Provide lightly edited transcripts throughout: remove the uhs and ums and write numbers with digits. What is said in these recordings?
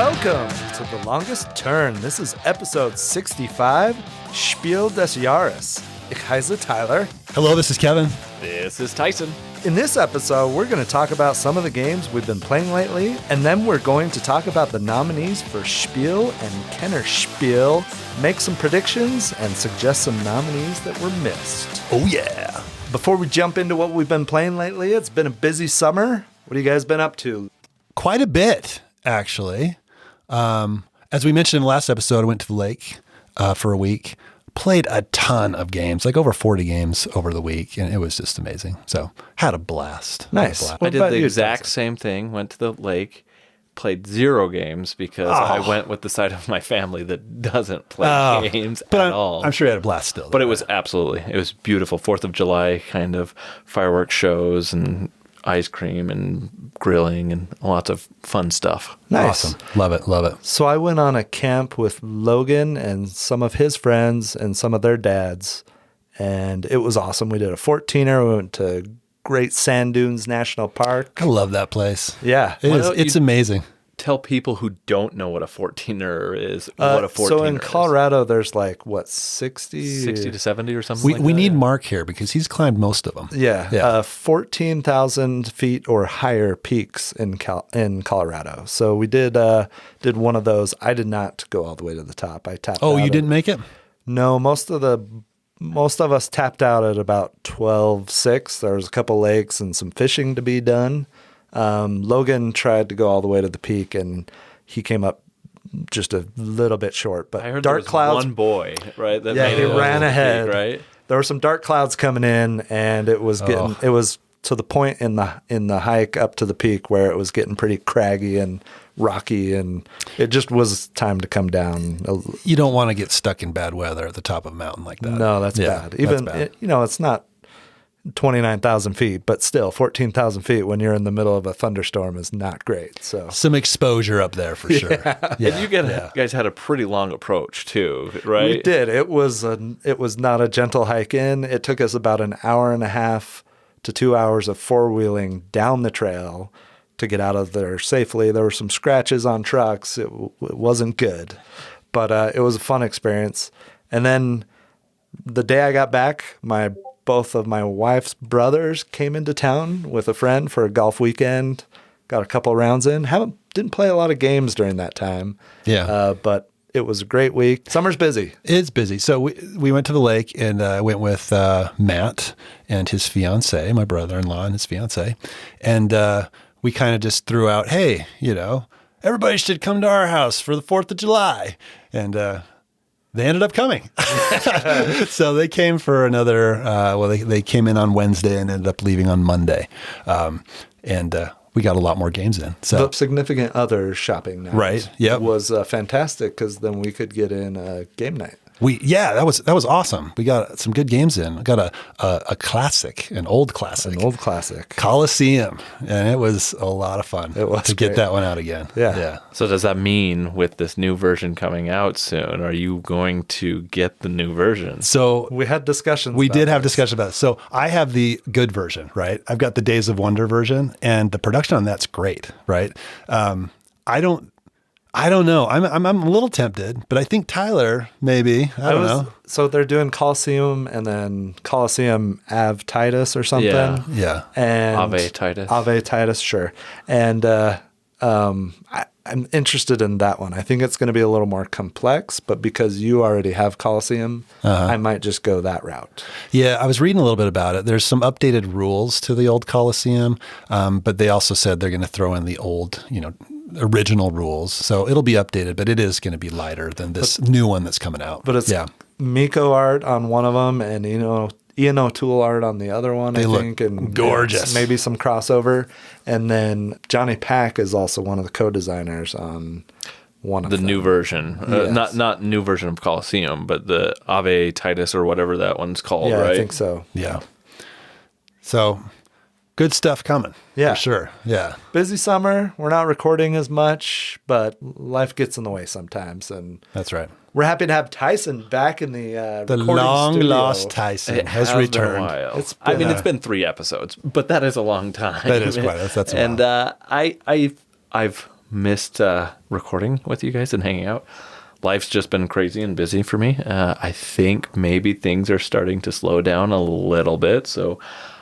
Welcome to The Longest Turn. This is episode 65, Spiel des Jahres. Ich heiße Tyler. Hello, this is Kevin. This is Tyson. In this episode, we're going to talk about some of the games we've been playing lately, and then we're going to talk about the nominees for Spiel and Kennerspiel, make some predictions, and suggest some nominees that were missed. Oh, yeah. Before we jump into what we've been playing lately, it's been a busy summer. What have you guys been up to? Quite a bit, actually. As we mentioned in the last episode, I went to the lake for a week, played a ton of games, like over 40 games over the week, and it was just amazing. So had a blast. Nice. I did the exact same thing, went to the lake, played 0 games because I went with the side of my family that doesn't play games at all. I'm sure you had a blast still. But it was beautiful. 4th of July kind of fireworks shows and ice cream and grilling and lots of fun stuff. Nice. Awesome. Love it. Love it. So I went on a camp with Logan and some of his friends and some of their dads, and it was awesome. We did a 14er. We went to Great Sand Dunes National Park. I love that place. Yeah. It's amazing. Tell people who don't know what a 14er is what a 14er So in is. Colorado, there's like, 60 to 70 or something We need Mark here because he's climbed most of them. Yeah. 14,000 feet or higher peaks in Colorado. So we did one of those. I did not go all the way to the top. I tapped out. Oh, you didn't make it? No, most of us tapped out at about 12:06. There was a couple lakes and some fishing to be done. Logan tried to go all the way to the peak, and he came up just a little bit short. But I heard dark there was clouds. one boy, right? That Yeah, he ran ahead. Peak, right? There were some dark clouds coming in, and it was getting. It was to the point in the hike up to the peak where it was getting pretty craggy and rocky, and it just was time to come down. You don't want to get stuck in bad weather at the top of a mountain like that. No, that's bad. Even that's bad. it's not 29,000 feet, but still 14,000 feet when you're in the middle of a thunderstorm is not great. So some exposure up there for sure. Yeah. And you guys had a pretty long approach too, right? we did. It was not a gentle hike in. It took us about an hour and a half to 2 hours of four-wheeling down the trail to get out of there safely. There were some scratches on trucks. It wasn't good, but it was a fun experience. And then the day I got back, both of my wife's brothers came into town with a friend for a golf weekend. Got a couple rounds in. Didn't play a lot of games during that time. Yeah. But it was a great week. Summer's busy. It's busy. So we went to the lake, and I went with Matt and his fiance, my brother-in-law and his fiance. And we kind of just threw out, hey, everybody should come to our house for the 4th of July. And they ended up coming. So they came for another, they came in on Wednesday and ended up leaving on Monday. And we got a lot more games in. So The significant other shopping night Right, yep. was fantastic because then we could get in a game night. that was awesome. We got some good games in. We got a classic, an old classic. Coliseum. And it was a lot of fun to get that one out again. Yeah. So does that mean with this new version coming out soon, are you going to get the new version? So We had discussions. we about did have this. discussion about it. So I have the good version, right? I've got the Days of Wonder version, and the production on that's great, right? I don't know. I'm a little tempted, but I think Tyler maybe. I don't know. So they're doing Coliseum and then Coliseum Ave Titus or something. Yeah. And Ave Titus. Ave Titus, sure. And I'm interested in that one. I think it's going to be a little more complex, but because you already have Coliseum, I might just go that route. Yeah, I was reading a little bit about it. There's some updated rules to the old Coliseum, but they also said they're going to throw in the old, original rules. So it'll be updated, but it is going to be lighter than this new one that's coming out. But it's Miko art on one of them and Ian O'Toole art on the other one, They I look think. And gorgeous. Maybe some crossover. And then Johnny Pack is also one of the co-designers on one of The them. new version. Yes. Not new version of Coliseum, but the Ave Titus or whatever that one's called, Yeah, right? I think so. Yeah. So good stuff coming. Yeah. For sure. Yeah. Busy summer. We're not recording as much, but life gets in the way sometimes. And That's right. we're happy to have Tyson back in the recording long-lost studio. Tyson It has been a returned. while. It's It's been 3 episodes, but that is a long time. That is quite. That's a And while. I've missed recording with you guys and hanging out. Life's just been crazy and busy for me. I think maybe things are starting to slow down a little bit, so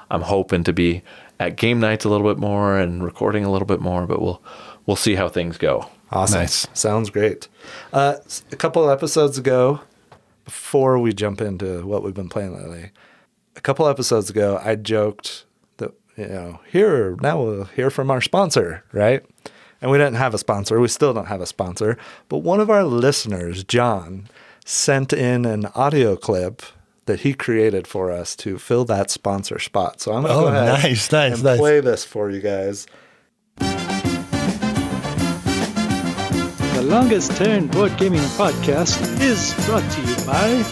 I'm hoping to be at game nights a little bit more and recording a little bit more, but we'll see how things go. Awesome. Nice. Sounds great. A couple of episodes ago, before we jump into what we've been playing lately, a couple episodes ago, I joked that, now we'll hear from our sponsor, right? And we didn't have a sponsor. We still don't have a sponsor. But one of our listeners, John, sent in an audio clip that he created for us to fill that sponsor spot. So I'm going to go ahead and play this for you guys. The Longest Turn Board Gaming Podcast is brought to you by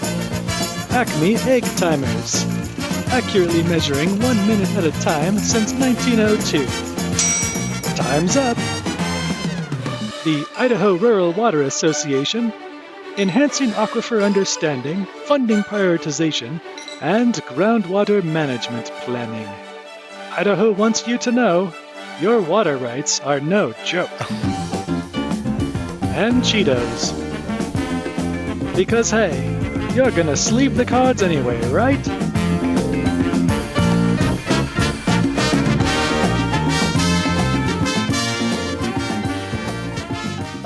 Acme Egg Timers, accurately measuring 1 minute at a time since 1902. Time's up! The Idaho Rural Water Association, enhancing aquifer understanding, funding prioritization, and groundwater management planning. Idaho wants you to know your water rights are no joke. And Cheetos. Because hey, you're gonna sleeve the cards anyway, right?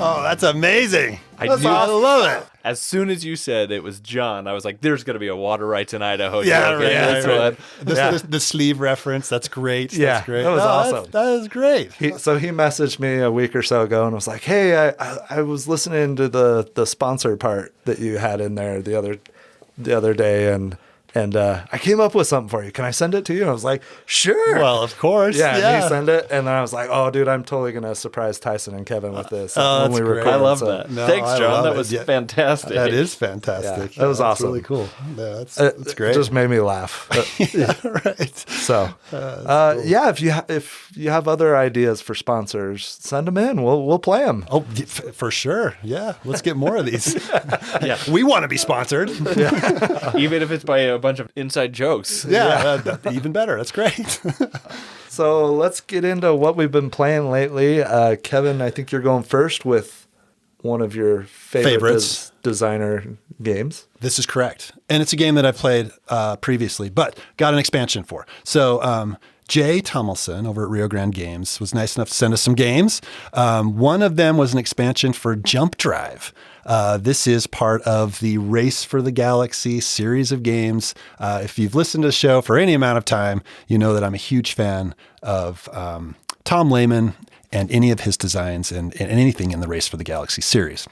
Oh, that's amazing. I love it. As soon as you said it was John, I was like, there's going to be a water rights in Idaho. Yeah, joke in this right. one. The sleeve reference, that's great. Yeah, That's great. that was awesome. That is great. So he messaged me a week or so ago and was like, hey, I was listening to the sponsor part that you had in there the other day, and I came up with something for you. Can I send it to you? And I was like, sure. Well, of course. Yeah, and he sent it, and then I was like, oh, dude, I'm totally going to surprise Tyson and Kevin with this when we great. record. I love so. that. No, Thanks, I John. love That it. was Yeah. fantastic. That is fantastic. Yeah, that was that's awesome. really cool. Yeah, that's It great. just made me laugh. Yeah, right. So, Cool. yeah, if you have other ideas for sponsors, send them in. We'll play them. Oh, for sure. Yeah. Let's get more of these. Yeah. We want to be sponsored. Even if it's by a bunch of inside jokes. Yeah. Even better. That's great. So let's get into what we've been playing lately. Kevin, I think you're going first with one of your Favorites. Designer games. This is correct. And it's a game that I've played previously, but got an expansion for. So Jay Tomlinson over at Rio Grande Games was nice enough to send us some games. One of them was an expansion for Jump Drive. This is part of the Race for the Galaxy series of games. If you've listened to the show for any amount of time, you know that I'm a huge fan of Tom Lehman and any of his designs and anything in the Race for the Galaxy series.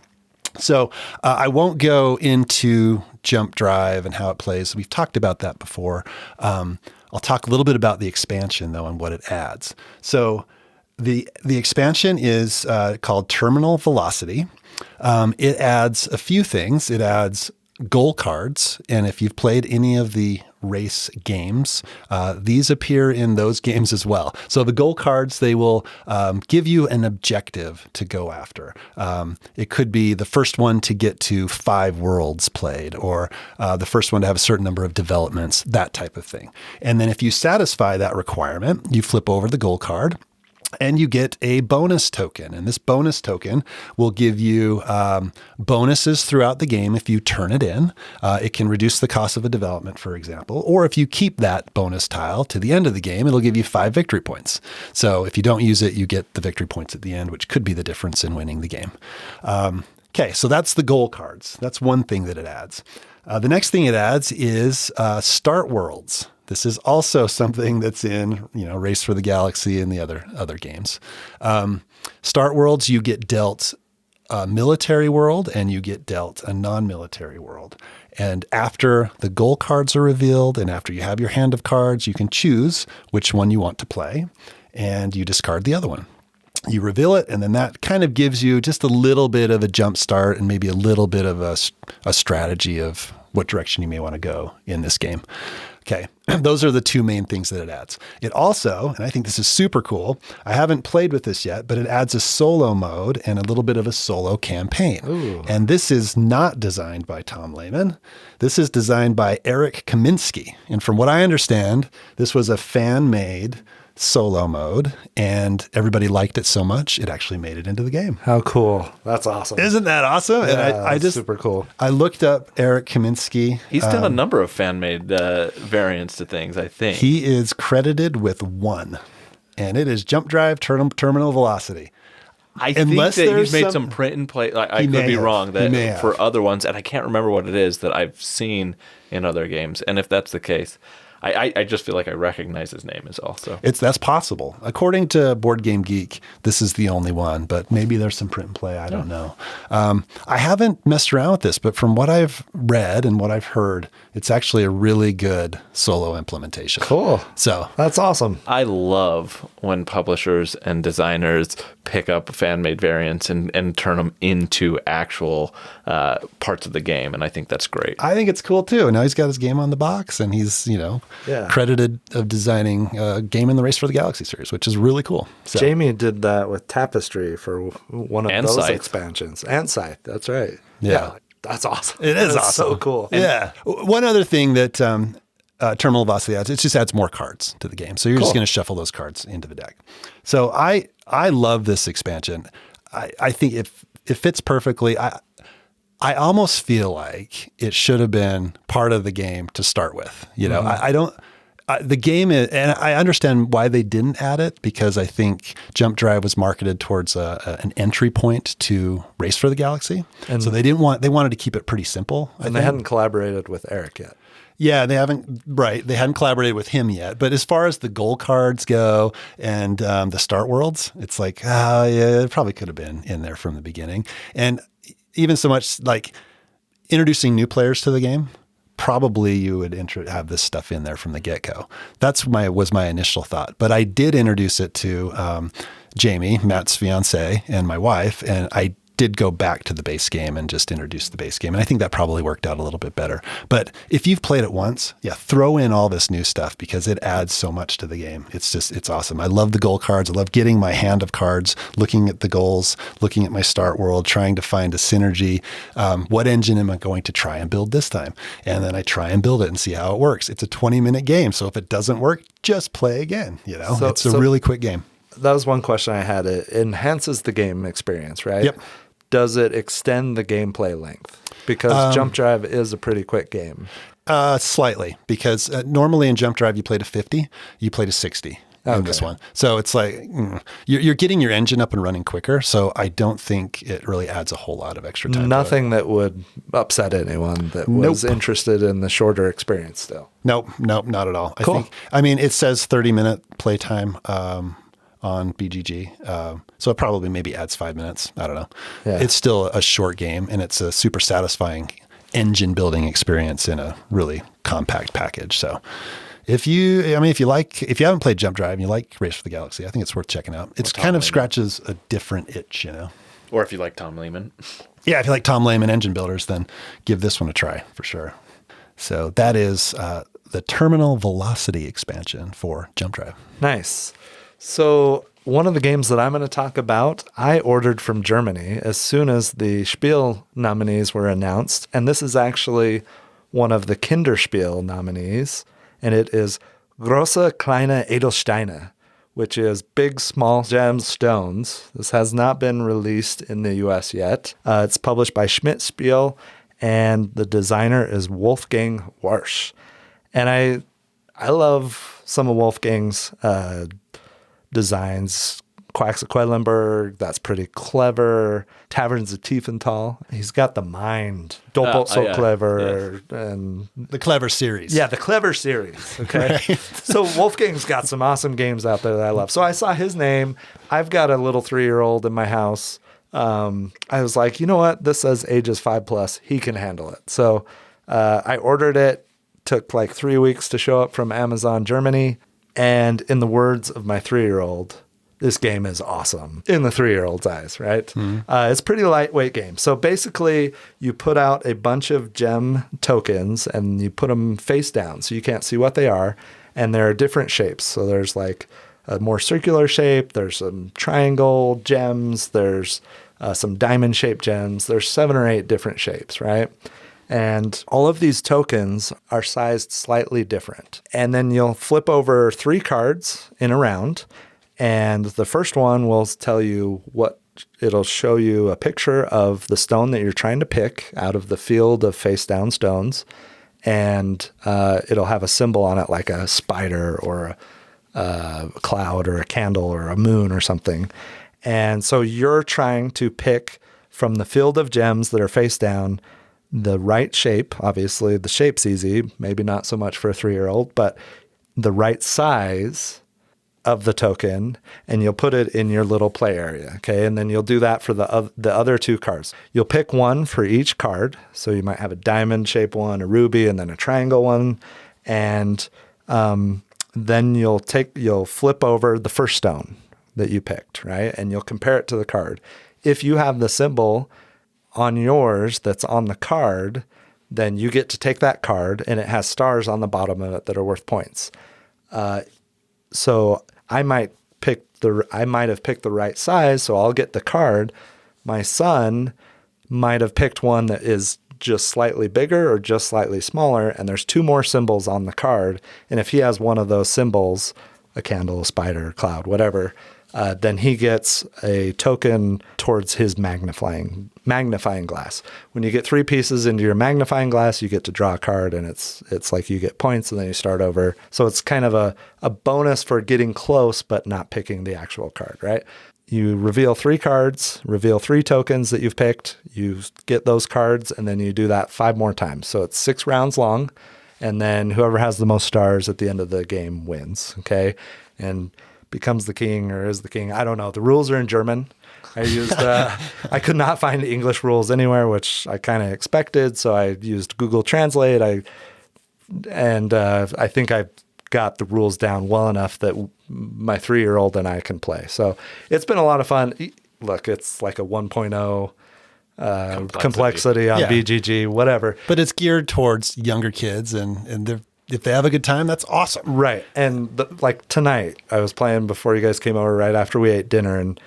So I won't go into Jump Drive and how it plays. We've talked about that before. I'll talk a little bit about the expansion, though, and what it adds. So the expansion is called Terminal Velocity. It adds a few things. It adds goal cards, and if you've played any of the race games, these appear in those games as well. So the goal cards, they will give you an objective to go after. It could be the first one to get to 5 worlds played, or the first one to have a certain number of developments, that type of thing. And then if you satisfy that requirement, you flip over the goal card, and you get a bonus token. And this bonus token will give you bonuses throughout the game if you turn it in. It can reduce the cost of a development, for example. Or if you keep that bonus tile to the end of the game, it'll give you 5 victory points. So if you don't use it, you get the victory points at the end, which could be the difference in winning the game. Okay, so that's the goal cards. That's one thing that it adds. The next thing it adds is Start Worlds. This is also something that's in, Race for the Galaxy and the other games. Start Worlds, you get dealt a military world and you get dealt a non-military world. And after the goal cards are revealed and after you have your hand of cards, you can choose which one you want to play and you discard the other one. You reveal it, and then that kind of gives you just a little bit of a jump start and maybe a little bit of a strategy of what direction you may want to go in this game. Okay, those are the 2 main things that it adds. It also, and I think this is super cool, I haven't played with this yet, but it adds a solo mode and a little bit of a solo campaign. Ooh. And this is not designed by Tom Lehman. This is designed by Eric Kaminsky. And from what I understand, this was a fan-made solo mode, and everybody liked it so much, it actually made it into the game. How cool. That's awesome. Isn't that awesome? Yeah, And I that's just super cool. I looked up Eric Kaminsky. He's done a number of fan-made variants to things, I think. He is credited with one, and it is Jump Drive Terminal Velocity. I think Unless that there's he's made some- some print and play. Like, I He could may be have. wrong He that may have. for other ones, and I can't remember what it is that I've seen in other games. And if that's the case, I just feel like I recognize his name is also. That's possible. According to Board Game Geek, this is the only one, but maybe there's some print and play. I don't know. I haven't messed around with this, but from what I've read and what I've heard, it's actually a really good solo implementation. Cool. So That's awesome. I love when publishers and designers pick up fan-made variants and turn them into actual parts of the game, and I think that's great. I think it's cool too. Now he's got his game on the box, and he's, Yeah. credited of designing a game in the Race for the Galaxy series, which is really cool. So, Jamie did that with Tapestry for one of And those Scythe. expansions. And Scythe. That's right. Yeah. That's awesome. It is That's awesome. so cool. Yeah. One other thing that Terminal Velocity adds, it just adds more cards to the game. So you're just Cool. going to shuffle those cards into the deck. So I love this expansion. I think it fits perfectly. I almost feel like it should have been part of the game to start with. I don't. The game is, and I understand why they didn't add it, because I think Jump Drive was marketed towards an entry point to Race for the Galaxy, and so they wanted to keep it pretty simple. And they hadn't collaborated with Eric yet. Yeah, they hadn't collaborated with him yet. But as far as the goal cards go and the start worlds, it's like, yeah, it probably could have been in there from the beginning. And even so much like introducing new players to the game, probably you would have this stuff in there from the get-go. Was my initial thought. But I did introduce it to Jamie, Matt's fiance, and my wife, and I did go back to the base game and just introduce the base game. And I think that probably worked out a little bit better. But if you've played it once, throw in all this new stuff, because it adds so much to the game. It's awesome. I love the goal cards. I love getting my hand of cards, looking at the goals, looking at my start world, trying to find a synergy. What engine am I going to try and build this time? And then I try and build it and see how it works. It's a 20-minute game. So if it doesn't work, just play again. It's a really quick game. That was one question I had. It enhances the game experience, right? Yep. Does it extend the gameplay length? Because Jump Drive is a pretty quick game. Slightly, because normally in Jump Drive you play to 50, you play to 60 in this one. So it's like you're getting your engine up and running quicker. So I don't think it really adds a whole lot of extra time. Nothing that would upset anyone that was interested in the shorter experience still. Nope, not at all. Cool. It says 30-minute playtime on BGG. So it probably maybe adds 5 minutes. I don't know. Yeah. It's still a short game, and it's a super satisfying engine building experience in a really compact package. So if you haven't played Jump Drive and you like Race for the Galaxy, I think it's worth checking out. It's kind of scratches a different itch, Or if you like Tom Lehman. Yeah, if you like Tom Lehman engine builders, then give this one a try for sure. So that is the Terminal Velocity expansion for Jump Drive. Nice. So one of the games that I'm going to talk about, I ordered from Germany as soon as the Spiel nominees were announced. And this is actually one of the Kennerspiel nominees. And it is Große, Kleine, Edelsteine, which is big, small gemstones. This has not been released in the US yet. It's published by Schmidt Spiel, and the designer is Wolfgang Warsch. And I love some of Wolfgang's designs. Quacks of Quedlinburg, that's pretty clever. Taverns of Tiefenthal, he's got the mind. Doppelt so clever. Yeah. And The Clever series. yeah, the clever series. Okay. So Wolfgang's got some awesome games out there that I love. So I saw his name. I've got a little 3-year-old in my house. I was like, you know what? This says ages 5+. He can handle it. So I ordered it. Took like 3 weeks to show up from Amazon Germany. And in the words of my 3-year-old, this game is awesome in the 3-year-old's eyes, right? Mm-hmm. It's a pretty lightweight game. So basically, you put out a bunch of gem tokens and you put them face down so you can't see what they are. And there are different shapes. So there's like a more circular shape. There's some triangle gems. There's some diamond-shaped gems. There's 7 or 8 different shapes, right? And all of these tokens are sized slightly different. And then you'll flip over 3 cards in a round. And the first one will tell you it'll show you a picture of the stone that you're trying to pick out of the field of face down stones. And it'll have a symbol on it like a spider or a cloud or a candle or a moon or something. And so you're trying to pick from the field of gems that are face down the right shape. Obviously, the shape's easy, maybe not so much for a 3-year-old, but the right size of the token, and you'll put it in your little play area, okay? And then you'll do that for the other 2 cards. You'll pick one for each card. So you might have a diamond shape one, a ruby, and then a triangle one. And then you'll flip over the first stone that you picked, right? And you'll compare it to the card. If you have the symbol on yours that's on the card, then you get to take that card, and it has stars on the bottom of it that are worth points. So I might have picked the right size, so I'll get the card. My son might have picked one that is just slightly bigger or just slightly smaller, and there's 2 more symbols on the card. And if he has one of those symbols, a candle, a spider, a cloud, whatever, then he gets a token towards his magnifying glass. When you get 3 pieces into your magnifying glass, you get to draw a card, and it's like you get points, and then you start over. So it's kind of a bonus for getting close but not picking the actual card, right? You reveal 3 cards, reveal 3 tokens that you've picked, you get those cards, and then you do that 5 more times. So it's 6 rounds long, and then whoever has the most stars at the end of the game wins, okay? And becomes the king or is the king. I don't know. The rules are in German. I could not find English rules anywhere, which I kind of expected. So I used Google Translate. I think I got the rules down well enough that my 3-year-old and I can play. So it's been a lot of fun. Look, it's like a 1.0 complexity on BGG, whatever. But it's geared towards younger kids, and if they have a good time, that's awesome. Right. And like tonight, I was playing before you guys came over right after we ate dinner, and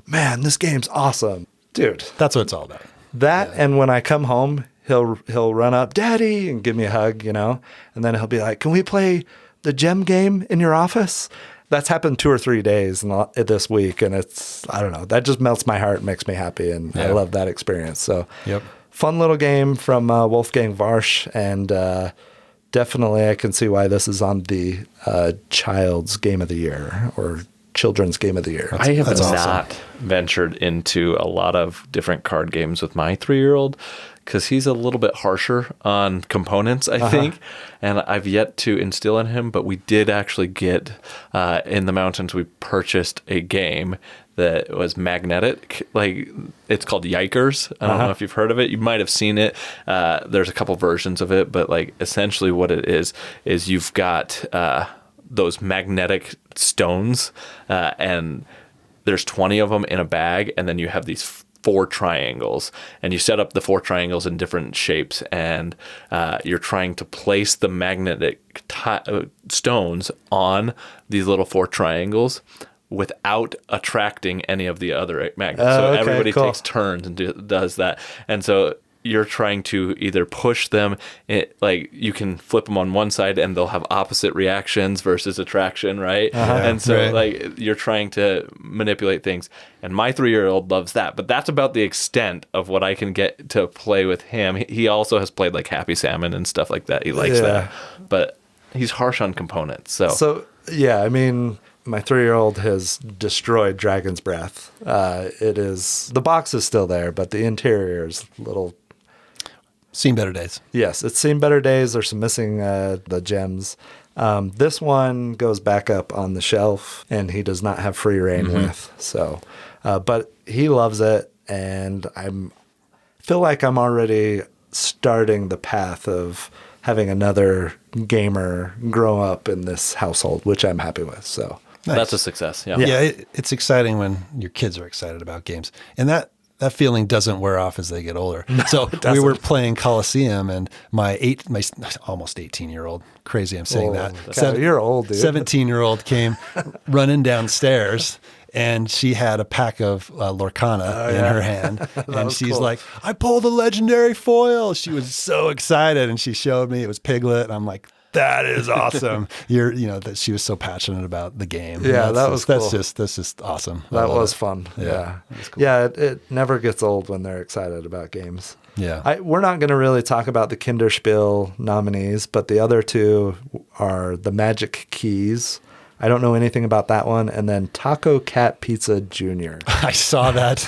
man, this game's awesome. Dude. That's what it's all about. And when I come home, he'll run up, Daddy, and give me a hug, and then he'll be like, can we play the gem game in your office? That's happened 2 or 3 days this week, and I don't know, that just melts my heart and makes me happy, and I love that experience. So fun little game from Wolfgang Warsch, and definitely I can see why this is on the child's game of the year or children's game of the year. I have not ventured into a lot of different card games with my 3-year-old because he's a little bit harsher on components, I think, and I've yet to instill in him, but we did actually get, in the mountains, we purchased a game that was magnetic, like it's called Yikers. I don't know if you've heard of it. You might have seen it. There's a couple versions of it, but like essentially what it is you've got those magnetic stones, and there's 20 of them in a bag, and then you have these 4 triangles, and you set up the 4 triangles in different shapes, and you're trying to place the magnetic stones on these little 4 triangles without attracting any of the other magnets. So everybody takes turns and does that. And so you're trying to either push them, like you can flip them on one side and they'll have opposite reactions versus attraction, right? And so like you're trying to manipulate things. And my 3-year-old loves that, but that's about the extent of what I can get to play with him. He also has played like Happy Salmon and stuff like that. He likes that, but he's harsh on components. So yeah, I mean, my 3-year-old has destroyed Dragon's Breath. The box is still there, but the interior is a little... Seen better days. Yes, it's seen better days. There's some missing the gems. This one goes back up on the shelf, and he does not have free reign with. So, but he loves it, and feel like I'm already starting the path of having another gamer grow up in this household, which I'm happy with. So nice. That's a success. Yeah. It's exciting when your kids are excited about games, and that feeling doesn't wear off as they get older. No, so we were playing Coliseum, and my almost 18-year-old, crazy I'm saying that. You're old, dude. 17-year-old came running downstairs, and she had a pack of Lorcana in her hand, and she's cool. like, "I pulled a legendary foil." She was so excited, and she showed me it was Piglet, and I'm like, "That is awesome!" That she was so passionate about the game. Yeah, that's cool. That's just awesome. That was it. fun. Yeah, that's cool. Yeah. It never gets old when they're excited about games. Yeah. We're not going to really talk about the Kinderspiel nominees, but the other two are the Magic Keys. I don't know anything about that one. And then Taco Cat Pizza Jr. I saw that.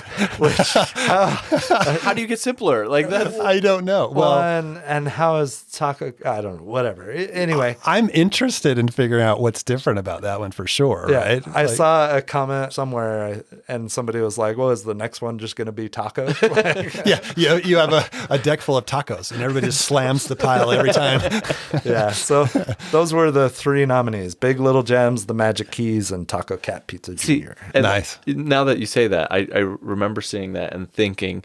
How do you get simpler? Like that? I don't know. Well, and how is Taco? I don't know. Whatever. Anyway, I'm interested in figuring out what's different about that one for sure. yeah, Right? I saw a comment somewhere, and somebody was like, "Well, is the next one just going to be taco?" Yeah, you have a deck full of tacos, and everybody just slams the pile every time. Yeah. So those were the three nominees: Big Little Gems, the Magic Keys, and Taco Cat Pizza Jr. And Nice. Now that you say that, I remember seeing that and thinking,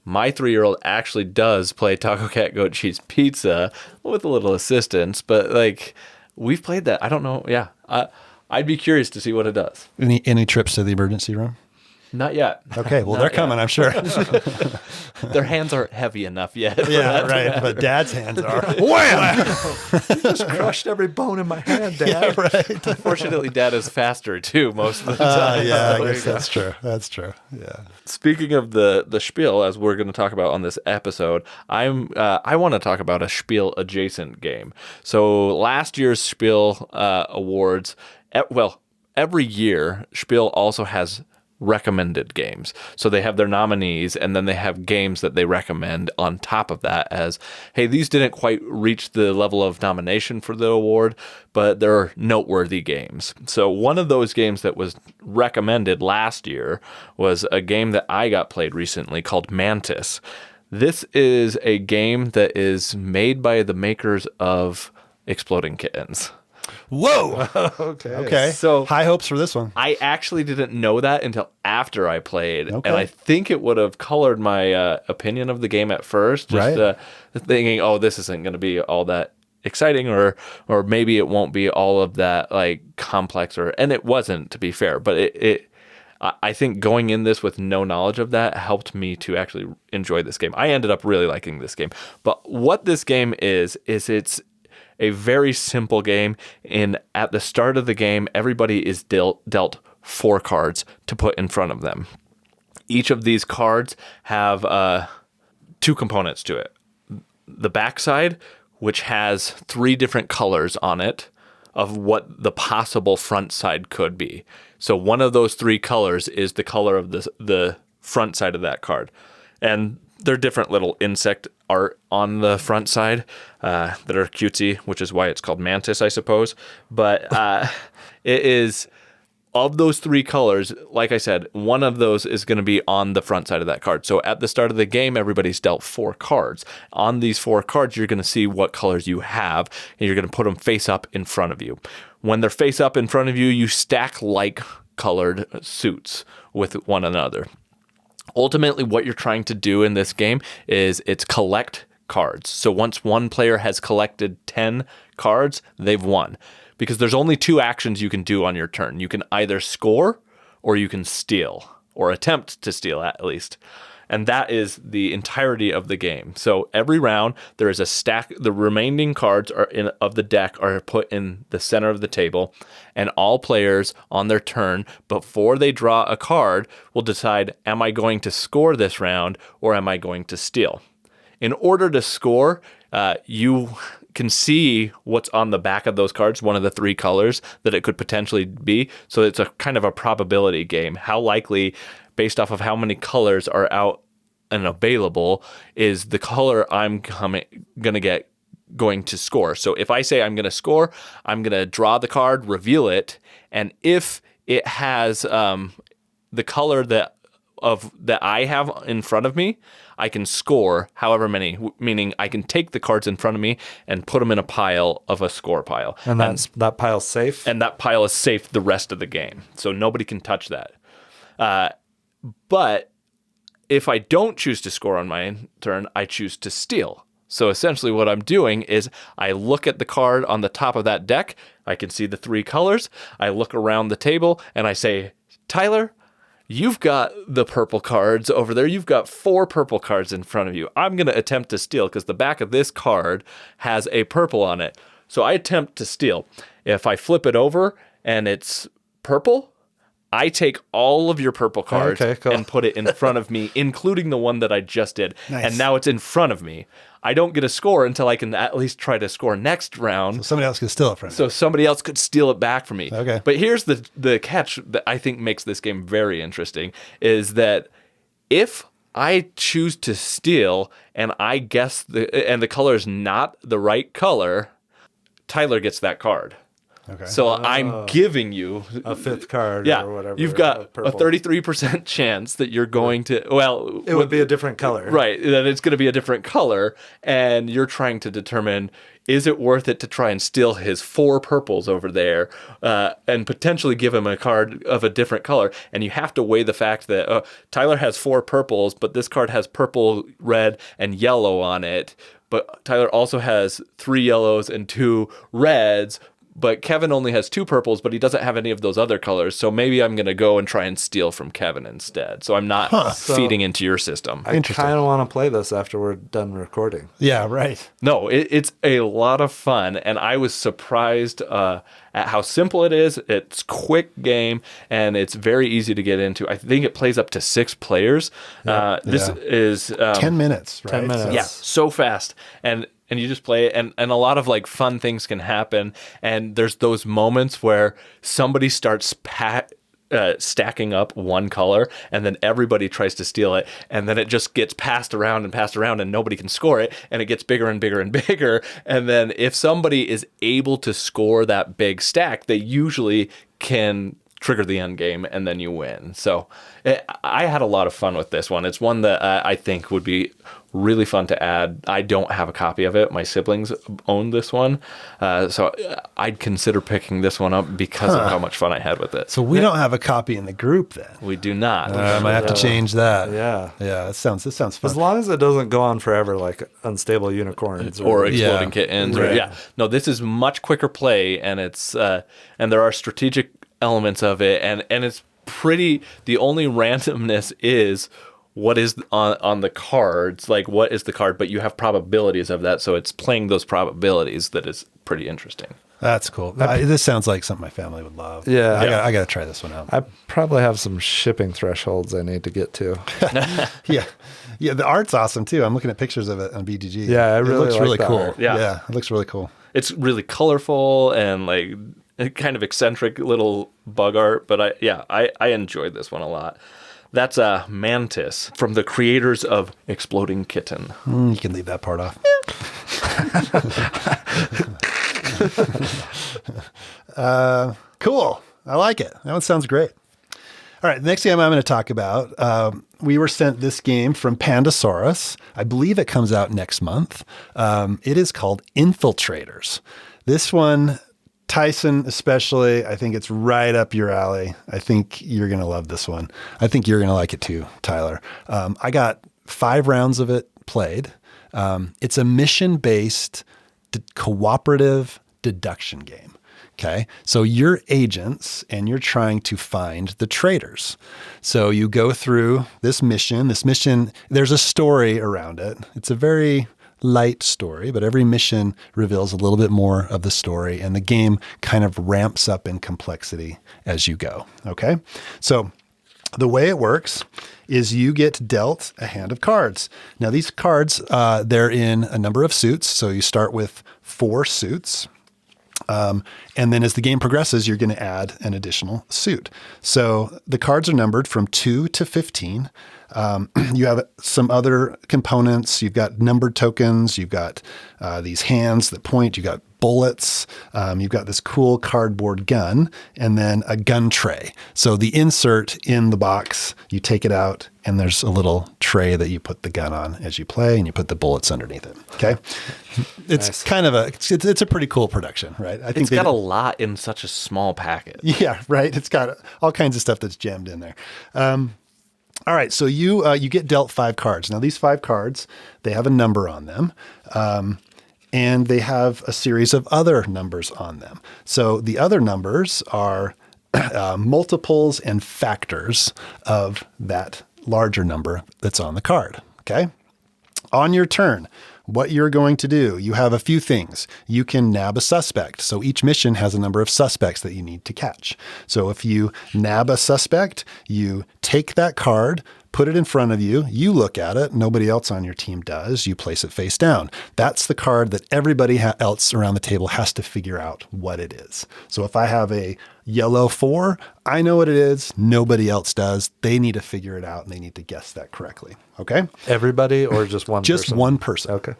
my 3-year-old actually does play Taco Cat Goat Cheese Pizza with a little assistance, but like we've played that. I don't know. Yeah, I'd be curious to see what it does. Any trips to the emergency room? Not yet. Okay, well they're coming, I'm sure. Their hands aren't heavy enough yet. Yeah, right. But Dad's hands are. Wham! Just crushed every bone in my hand, Dad. Yeah, right. Unfortunately, Dad is faster too most of the time. Yeah, I So- guess that's true. That's true. Yeah. Speaking of the spiel, as we're going to talk about on this episode, I want to talk about a spiel adjacent game. So last year's Spiel awards, every year Spiel also has recommended games. So they have their nominees, and then they have games that they recommend on top of that as, hey, these didn't quite reach the level of nomination for the award, but they're noteworthy games. So one of those games that was recommended last year was a game that I got played recently called MANTIS. This is a game that is made by the makers of Exploding Kittens. Whoa. Okay. So- high hopes for this one. I actually didn't know that until after I played, Okay. and I think it would have colored my opinion of the game at first. Just Right. Thinking, oh, this isn't going to be all that exciting, or maybe it won't be all of that like complex, and it wasn't, to be fair. But I think going in this with no knowledge of that helped me to actually enjoy this game. I ended up really liking this game. But what this game is it's a very simple game. At the start of the game, everybody is dealt 4 cards to put in front of them. Each of these cards have 2 components to it. The backside, which has 3 different colors on it of what the possible front side could be. So one of those 3 colors is the color of the front side of that card. And there are different little insect art on the front side that are cutesy, which is why it's called Mantis, I suppose. But it is, of those 3 colors, like I said, one of those is going to be on the front side of that card. So at the start of the game, everybody's dealt 4 cards. On these 4 cards, you're going to see what colors you have, and you're going to put them face up in front of you. When they're face up in front of you, you stack like colored suits with one another. Ultimately, what you're trying to do in this game is it's collect cards. So once one player has collected 10 cards, they've won. Because there's only 2 actions you can do on your turn. You can either score or you can steal, or attempt to steal at least. And that is the entirety of the game. So every round, there is a stack. The remaining cards of the deck are put in the center of the table, and all players on their turn, before they draw a card, will decide, am I going to score this round or am I going to steal? In order to score, you can see what's on the back of those cards, one of the 3 colors that it could potentially be. So it's a kind of a probability game. How likely, based off of how many colors are out and available, is the color I'm going to score. So if I say I'm going to score, I'm going to draw the card, reveal it, and if it has the color that I have in front of me, I can score however many, meaning I can take the cards in front of me and put them in a pile of a score pile. And that pile's safe? And that pile is safe the rest of the game. So nobody can touch that. But if I don't choose to score on my turn, I choose to steal. So essentially what I'm doing is I look at the card on the top of that deck. I can see the 3 colors. I look around the table and I say, Tyler, you've got the purple cards over there. You've got 4 purple cards in front of you. I'm going to attempt to steal because the back of this card has a purple on it. So I attempt to steal. If I flip it over and it's purple, I take all of your purple cards and put it in front of me, including the one that I just did. Nice. And now it's in front of me. I don't get a score until I can at least try to score next round. So somebody else can steal it from you. So somebody else could steal it back from me. Okay. But here's the catch that I think makes this game very interesting is that if I choose to steal and I guess the color is not the right color, Tyler gets that card. Okay. So I'm giving you a 5th card yeah, or whatever. you've got a purple. 33% chance that you're going to, well... It would be a different color. Right, that it's going to be a different color, and you're trying to determine, is it worth it to try and steal his 4 purples over there and potentially give him a card of a different color? And you have to weigh the fact that Tyler has 4 purples, but this card has purple, red, and yellow on it. But Tyler also has 3 yellows and 2 reds, but Kevin only has 2 purples, but he doesn't have any of those other colors. So maybe I'm going to go and try and steal from Kevin instead. So I'm not feeding into your system. I kind of want to play this after we're done recording. Yeah, right. No, it's a lot of fun. And I was surprised at how simple it is. It's a quick game, and it's very easy to get into. I think it plays up to 6 players. This is... 10 minutes, right? 10 minutes. Yeah, so fast. And you just play it, and a lot of like fun things can happen. And there's those moments where somebody starts stacking up one color, and then everybody tries to steal it, and then it just gets passed around, and nobody can score it, and it gets bigger and bigger and bigger. And then if somebody is able to score that big stack, they usually can trigger the end game, and then you win. So I had a lot of fun with this one. It's one that I think would be really fun to add. I don't have a copy of it. My siblings own this one. So I'd consider picking this one up because of how much fun I had with it. So we don't have a copy in the group then. We do not. I might have to change that. Yeah. Yeah, this sounds fun. As long as it doesn't go on forever like Unstable Unicorns. Or Exploding Yeah. Kittens. Right. Or, yeah. No, this is much quicker play, and it's and there are strategic elements of it, and it's pretty... The only randomness is what is on the cards, like what is the card, but you have probabilities of that, so it's playing those probabilities that is pretty interesting. That's cool. This sounds like something my family would love. Yeah. I got to try this one out. I probably have some shipping thresholds I need to get to. Yeah. The art's awesome too. I'm looking at pictures of it on BGG. Yeah, I it really looks like really the cool. art. Yeah. It looks really cool. It's really colorful and like kind of eccentric little bug art, but I enjoyed this one a lot. That's Mantis from the creators of Exploding Kitten. You can leave that part off. Cool. I like it. That one sounds great. All right. The next game I'm going to talk about, we were sent this game from Pandasaurus. I believe it comes out next month. It is called Infiltraitors. This one, Tyson especially, I think it's right up your alley. I think you're going to love this one. I think you're going to like it too, Tyler. I got 5 rounds of it played. It's a mission-based cooperative deduction game. Okay. So you're agents and you're trying to find the traitors. So you go through this mission. There's a story around it. It's a very light story, but every mission reveals a little bit more of the story, and the game kind of ramps up in complexity as you go. Okay. So the way it works is you get dealt a hand of cards. Now these cards, they're in a number of suits. So you start with 4 suits. And then as the game progresses, you're going to add an additional suit. So the cards are numbered from 2 to 15. You have some other components. You've got numbered tokens. You've got these hands that point. You've got bullets. You've got this cool cardboard gun, and then a gun tray. So the insert in the box, you take it out, and there's a little tray that you put the gun on as you play, and you put the bullets underneath it. Okay, it's kind of it's a pretty cool production, right? I think It's got a lot in such a small packet. Yeah, right. It's got all kinds of stuff that's jammed in there. All right, so you get dealt 5 cards. Now these 5 cards, they have a number on them, and they have a series of other numbers on them. So the other numbers are multiples and factors of that larger number that's on the card. Okay. On your turn, what you're going to do, you have a few things. You can nab a suspect. So each mission has a number of suspects that you need to catch. So if you nab a suspect, you take that card, put it in front of you, you look at it, nobody else on your team does, you place it face down. That's the card that everybody else around the table has to figure out what it is. So if I have a yellow 4, I know what it is, nobody else does. They need to figure it out and they need to guess that correctly. Okay? Everybody or just one person? Just one person. Okay.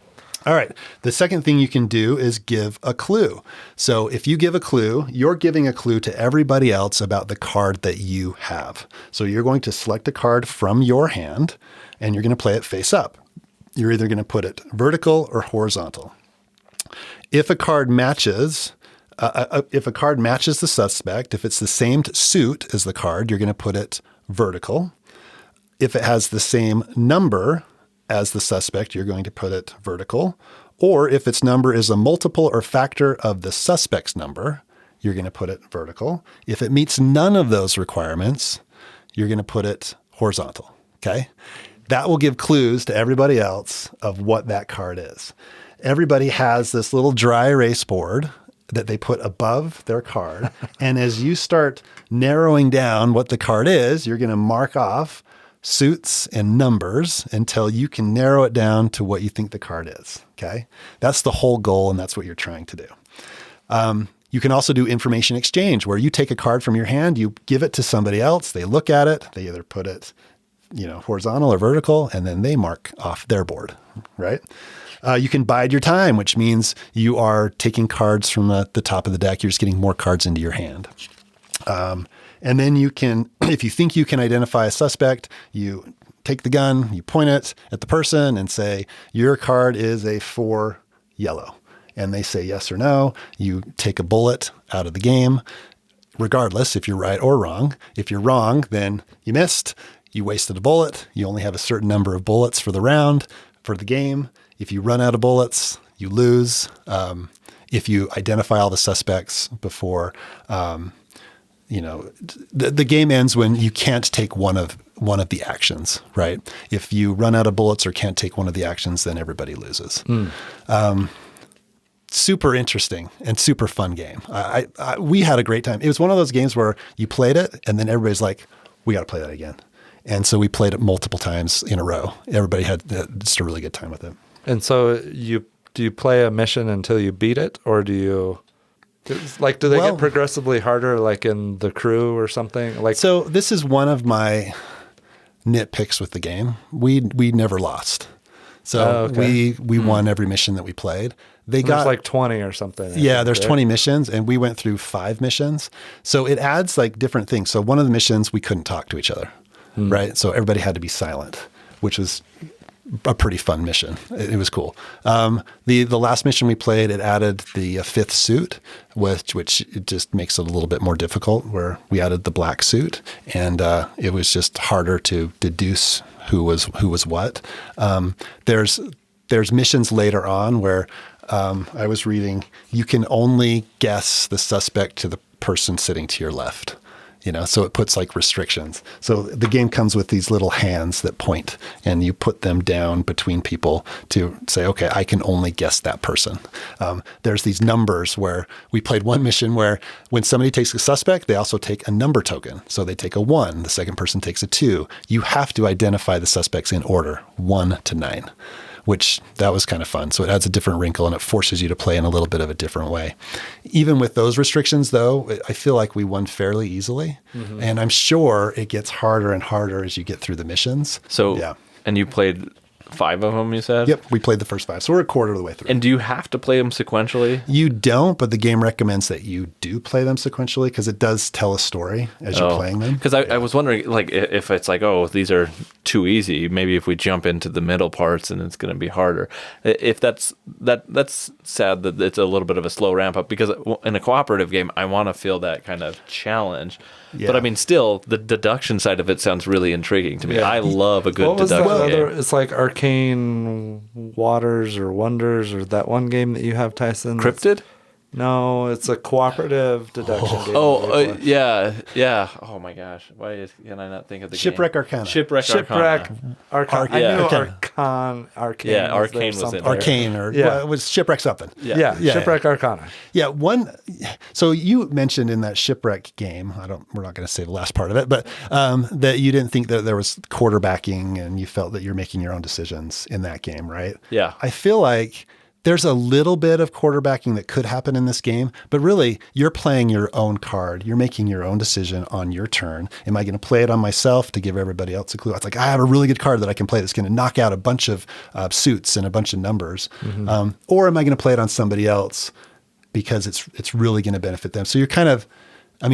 All right. The second thing you can do is give a clue. So if you give a clue, you're giving a clue to everybody else about the card that you have. So you're going to select a card from your hand and you're going to play it face up. You're either going to put it vertical or horizontal. If a card matches, the suspect, if it's the same suit as the card, you're going to put it vertical. If it has the same number as the suspect, you're going to put it vertical. Or if its number is a multiple or factor of the suspect's number, you're going to put it vertical. If it meets none of those requirements, you're going to put it horizontal. Okay. That will give clues to everybody else of what that card is. Everybody has this little dry erase board that they put above their card. And as you start narrowing down what the card is, you're going to mark off suits and numbers until you can narrow it down to what you think the card is. Okay. That's the whole goal. And that's what you're trying to do. You can also do information exchange where you take a card from your hand, you give it to somebody else. They look at it. They either put it, horizontal or vertical, and then they mark off their board. Right. You can bide your time, which means you are taking cards from the top of the deck. You're just getting more cards into your hand. And then you can, if you think you can identify a suspect, you take the gun, you point it at the person and say, your card is a 4 yellow. And they say yes or no. You take a bullet out of the game, regardless if you're right or wrong. If you're wrong, then you missed. You wasted a bullet. You only have a certain number of bullets for the round, for the game. If you run out of bullets, you lose. If you identify all the suspects before, the game ends when you can't take one of the actions, right? If you run out of bullets or can't take one of the actions, then everybody loses. Super interesting and super fun game. We had a great time. It was one of those games where you played it and then everybody's like, we got to play that again. And so we played it multiple times in a row. Everybody had just a really good time with it. And so do you play a mission until you beat it, or do they get progressively harder, like in The Crew or something? So this is one of my nitpicks with the game. We never lost. So we won every mission that we played. There's like 20 or something. Yeah, there's 20 missions, and we went through 5 missions. So it adds like different things. So one of the missions, we couldn't talk to each other, right? So everybody had to be silent, which was a pretty fun mission. It was cool. The last mission we played, it added the 5th suit, which it just makes it a little bit more difficult, where we added the black suit, and it was just harder to deduce who was what. There's missions later on where I was reading, you can only guess the suspect to the person sitting to your left. So it puts like restrictions. So the game comes with these little hands that point, and you put them down between people to say, okay, I can only guess that person. There's these numbers where we played one mission where when somebody takes a suspect, they also take a number token. So they take a 1, the second person takes a 2. You have to identify the suspects in order, 1 to 9. Which that was kind of fun. So it adds a different wrinkle and it forces you to play in a little bit of a different way. Even with those restrictions, though, I feel like we won fairly easily. Mm-hmm. And I'm sure it gets harder and harder as you get through the missions. So, yeah. And you played 5 of them, you said? Yep, we played the first 5. So we're a quarter of the way through. And do you have to play them sequentially? You don't, but the game recommends that you do play them sequentially because it does tell a story as you're playing them. Because I was wondering, like, if it's like, these are too easy, maybe if we jump into the middle parts and it's going to be harder. If that's sad that it's a little bit of a slow ramp up, because in a cooperative game, I want to feel that kind of challenge. Yeah. But I mean, still, the deduction side of it sounds really intriguing to me. Yeah. I love a good deduction game. It's like Arcane Waters or Wonders, or that one game that you have, Tyson. Cryptid? No, it's a cooperative deduction game. Yeah. Oh my gosh, can I not think of the Shipwreck game? Arcana. Shipwreck Arcana. I knew Arcane. Yeah, Arcane was in something. there. Arcane, or well, it was Shipwreck something. Yeah, Shipwreck Arcana. Yeah, so you mentioned in that Shipwreck game, we're not going to say the last part of it, but that you didn't think that there was quarterbacking and you felt that you're making your own decisions in that game, right? Yeah. I feel like there's a little bit of quarterbacking that could happen in this game, but really you're playing your own card. You're making your own decision on your turn. Am I going to play it on myself to give everybody else a clue? It's like, I have a really good card that I can play that's going to knock out a bunch of suits and a bunch of numbers. Mm-hmm. Or am I going to play it on somebody else because it's really going to benefit them? So you're kind of,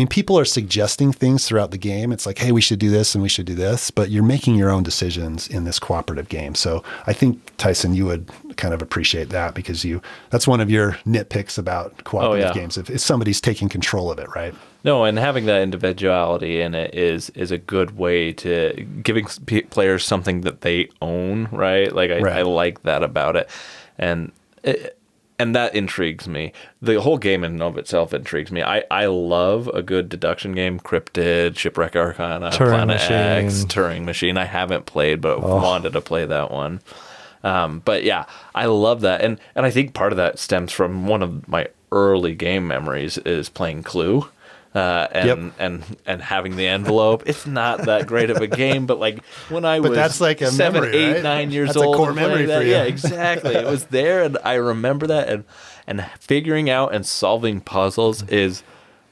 people are suggesting things throughout the game. It's like, hey, we should do this and we should do this, but you're making your own decisions in this cooperative game. So I think, Tyson, you would kind of appreciate that because that's one of your nitpicks about cooperative games. If somebody's taking control of it, right? No, and having that individuality in it is a good way to giving players something that they own, right? Like I like that about it. And that intrigues me. The whole game in and of itself intrigues me. I love a good deduction game. Cryptid, Shipwreck Arcana, Planet X, Turing Machine. I haven't played, but wanted to play that one. But yeah, I love that. And I think part of that stems from one of my early game memories is playing Clue. And having the envelope. It's not that great of a game, but like when I was that's like a 7, memory, 8, right? 9 years that's old, a core memory for you. Yeah, exactly. It was there, and I remember that. And figuring out and solving puzzles is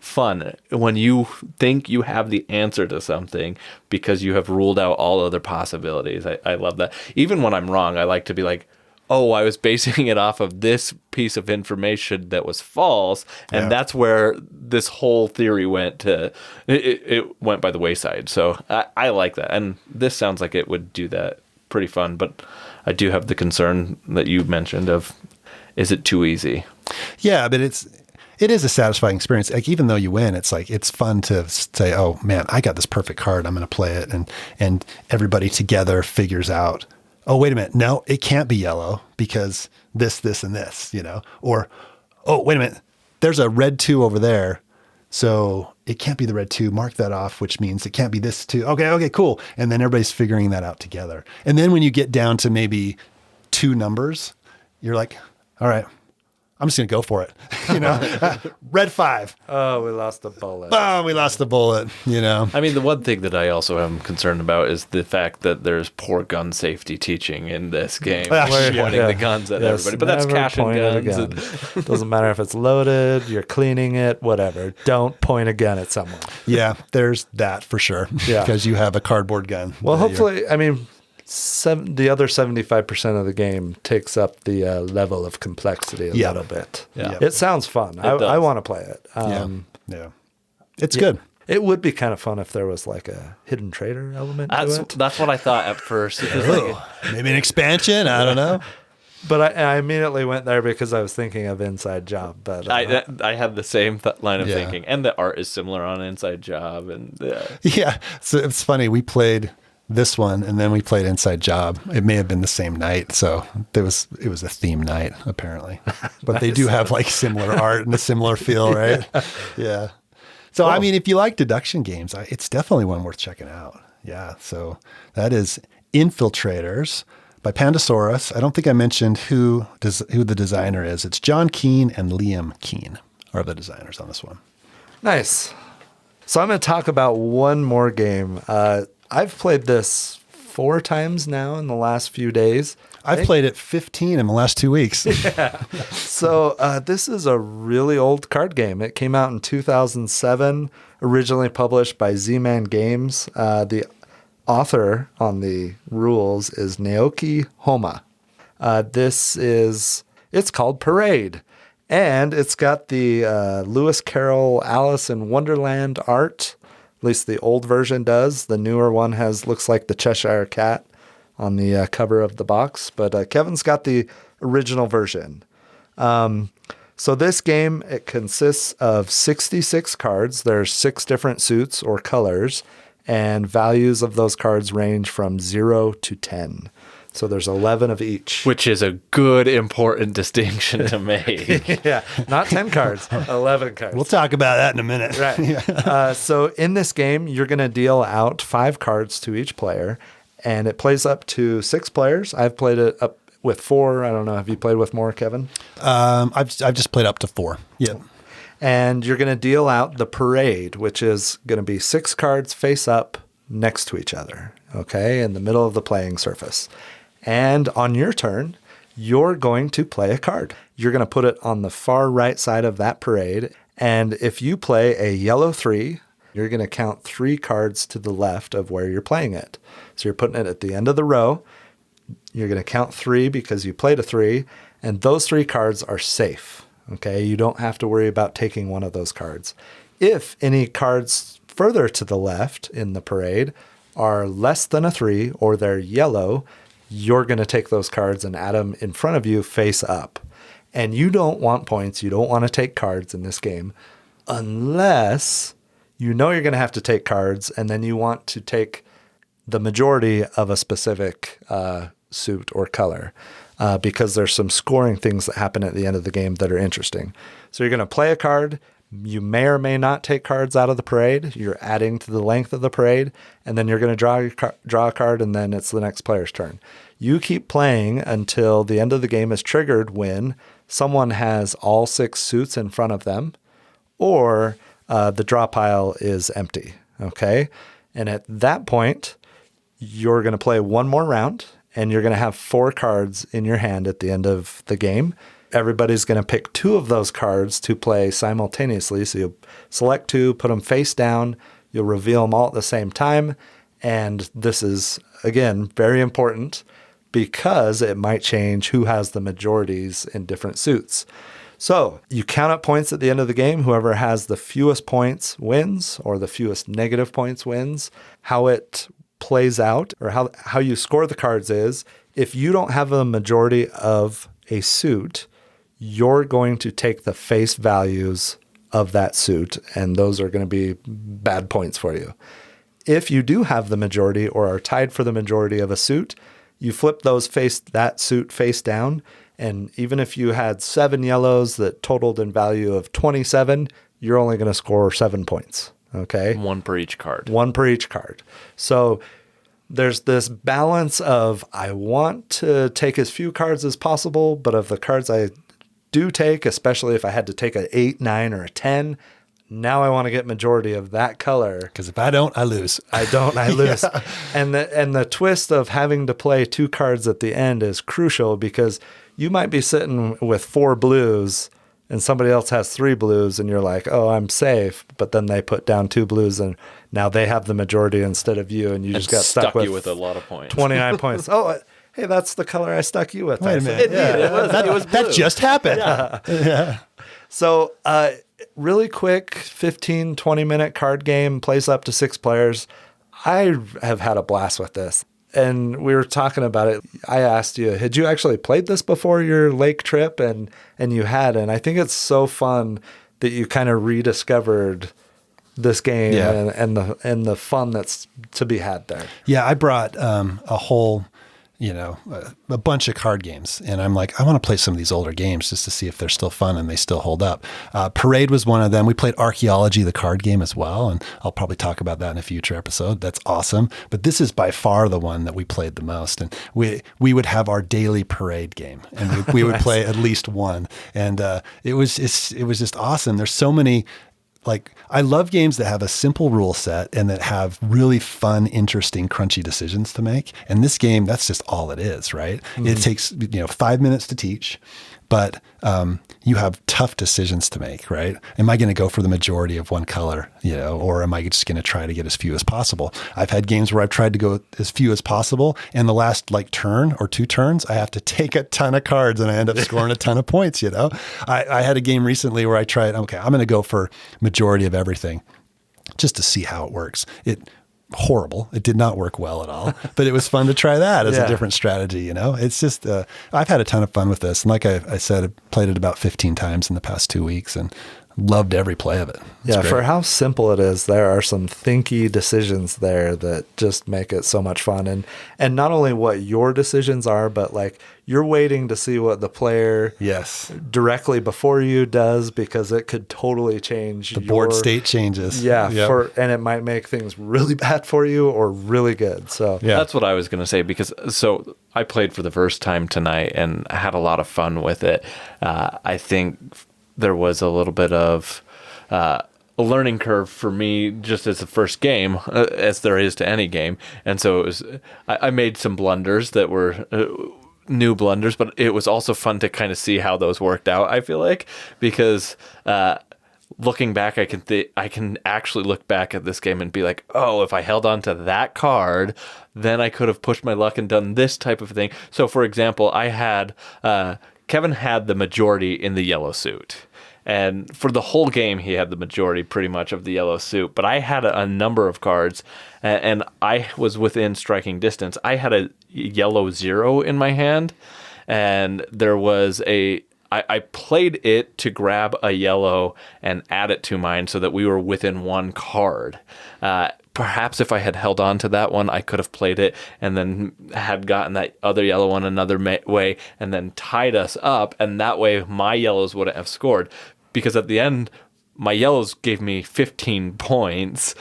fun when you think you have the answer to something because you have ruled out all other possibilities. I love that. Even when I'm wrong, I like to be like, oh, I was basing it off of this piece of information that was false, and that's where this whole theory went to. It went by the wayside. So I like that, and this sounds like it would do that pretty fun. But I do have the concern that you mentioned of, is it too easy? Yeah, but it is a satisfying experience. Like even though you win, it's like it's fun to say, oh man, I got this perfect card. I'm going to play it, and everybody together figures out, oh, wait a minute. No, it can't be yellow because this, and this, or, oh, wait a minute. There's a red 2 over there. So it can't be the red 2. Mark that off, which means it can't be this 2. Okay, cool. And then everybody's figuring that out together. And then when you get down to maybe 2 numbers, you're like, all right, I'm just going to go for it. Red 5. Oh, we lost a bullet. Oh, we lost the bullet, I mean, the one thing that I also am concerned about is the fact that there's poor gun safety teaching in this game. Pointing the guns at everybody. But that's cash and guns. Doesn't matter if it's loaded, you're cleaning it, whatever. Don't point a gun at someone. Yeah, there's that for sure. Yeah. Because you have a cardboard gun. Well, hopefully, the other 75% of the game takes up the level of complexity a little bit. Yeah. It sounds fun. I want to play it. Yeah. It's good. It would be kind of fun if there was like a hidden trader element to it. That's what I thought at first. Maybe an expansion. I don't know. But I immediately went there because I was thinking of Inside Job. But I had the same line of thinking, and the art is similar on Inside Job, and yeah. So it's funny. We played this one, and then we played Inside Job. It may have been the same night, so it was a theme night apparently. But they do have like similar art and a similar feel, right? Yeah. So cool. If you like deduction games, it's definitely one worth checking out. Yeah. So that is Infiltraitors by Pandasaurus. I don't think I mentioned who the designer is. It's John Keane and Liam Keane are the designers on this one. Nice. So I'm going to talk about one more game. I've played this 4 times now in the last few days. I've played it 15 in the last 2 weeks. Yeah. So this is a really old card game. It came out in 2007, originally published by Z-Man Games. The author on the rules is Naoki Homa. It's called Parade. And it's got the Lewis Carroll Alice in Wonderland art. At least the old version does. The newer one looks like the Cheshire Cat on the cover of the box. But Kevin's got the original version. So this game, it consists of 66 cards. There's 6 different suits or colors. And values of those cards range from 0 to 10. So there's 11 of each. Which is a good, important distinction to make. Yeah, not 10 cards, 11 cards. We'll talk about that in a minute. Right. So in this game, you're going to deal out 5 cards to each player, and it plays up to 6 players. I've played it up with 4. I don't know. Have you played with more, Kevin? I've just played up to 4. Yeah. And you're going to deal out the parade, which is going to be 6 cards face up next to each other, okay, in the middle of the playing surface. And on your turn, you're going to play a card. You're going to put it on the far right side of that parade. And if you play a yellow 3, you're going to count 3 cards to the left of where you're playing it. So you're putting it at the end of the row. You're going to count 3 because you played a 3. And those 3 cards are safe. Okay, you don't have to worry about taking one of those cards. If any cards further to the left in the parade are less than a 3 or they're yellow, you're going to take those cards and add them in front of you face up. And you don't want points. You don't want to take cards in this game unless you know you're going to have to take cards and then you want to take the majority of a specific suit or color because there's some scoring things that happen at the end of the game that are interesting. So you're going to play a card. You may or may not take cards out of the parade. You're adding to the length of the parade, and then you're going to draw a card, and then it's the next player's turn. You keep playing until the end of the game is triggered when someone has all 6 suits in front of them, or the draw pile is empty. Okay, and at that point, you're going to play one more round, and you're going to have 4 cards in your hand at the end of the game. Everybody's going to pick 2 of those cards to play simultaneously. So you'll select 2, put them face down. You'll reveal them all at the same time. And this is, again, very important because it might change who has the majorities in different suits. So you count up points at the end of the game. Whoever has the fewest points wins, or the fewest negative points wins. How it plays out, or how you score the cards is, if you don't have a majority of a suit, you're going to take the face values of that suit, and those are going to be bad points for you. If you do have the majority or are tied for the majority of a suit, you flip that suit face down, and even if you had 7 yellows that totaled in value of 27, you're only going to score 7 points. Okay? 1 per each card. 1 per each card. So there's this balance of I want to take as few cards as possible, but of the cards I do take, especially if I had to take an 8, 9, or a 10, now I want to get majority of that color. Because if I don't, I lose. I lose. Yeah. And the twist of having to play 2 cards at the end is crucial because you might be sitting with 4 blues and somebody else has 3 blues and you're like, oh, I'm safe. But then they put down 2 blues and now they have the majority instead of you, and you just got stuck with you with a lot of points. 29 points. Oh, hey, that's the color I stuck you with. Wait a minute. It was blue. That just happened. Yeah. So really quick, 15, 20-minute card game, plays up to 6 players. I have had a blast with this. And we were talking about it. I asked you, had you actually played this before your lake trip? And you had. And I think it's so fun that you kind of rediscovered this game and the fun that's to be had there. Yeah, I brought a whole, a bunch of card games. And I'm like, I want to play some of these older games just to see if they're still fun and they still hold up. Parade was one of them. We played Archaeology, the card game as well. And I'll probably talk about that in a future episode. That's awesome. But this is by far the one that we played the most. And we would have our daily Parade game and we would play at least one. And it was just awesome. There's so many. I love games that have a simple rule set and that have really fun, interesting, crunchy decisions to make. And this game, that's just all it is, right? Mm-hmm. It takes 5 minutes to teach, but you have tough decisions to make, right? Am I going to go for the majority of one color, or am I just going to try to get as few as possible? I've had games where I've tried to go as few as possible, and the last turn or 2 turns, I have to take a ton of cards and I end up scoring a ton of points, I had a game recently where I tried, okay, I'm going to go for majority of everything just to see how it works. Horrible. It did not work well at all, but it was fun to try that as a different strategy. It's just, I've had a ton of fun with this. And like I said, I played it about 15 times in the past 2 weeks and loved every play of it. It's Yeah, great. for how simple it is, there are some thinky decisions there that just make it so much fun. And not only what your decisions are, but like you're waiting to see what the player Yes. directly before you does, because it could totally change The board state changes. Yeah, Yep. and it might make things really bad for you or really good. So Yeah. That's what I was going to say, because so I played for the first time tonight and I had a lot of fun with it. I think there was a little bit of a learning curve for me just as the first game, as there is to any game. And so it was, I made some blunders that were new blunders, but it was also fun to kind of see how those worked out, I feel like, because looking back, I can actually look back at this game and be like, oh, if I held on to that card, then I could have pushed my luck and done this type of thing. So, for example, I had Kevin had the majority in the yellow suit. And for the whole game, he had the majority pretty much of the yellow suit. But I had a number of cards, and I was within striking distance. I had a yellow 0 in my hand, and there was I played it to grab a yellow and add it to mine so that we were within one card. Perhaps if I had held on to that one, I could have played it and then had gotten that other yellow one another way and then tied us up. And that way my yellows wouldn't have scored, because at the end, my yellows gave me 15 points,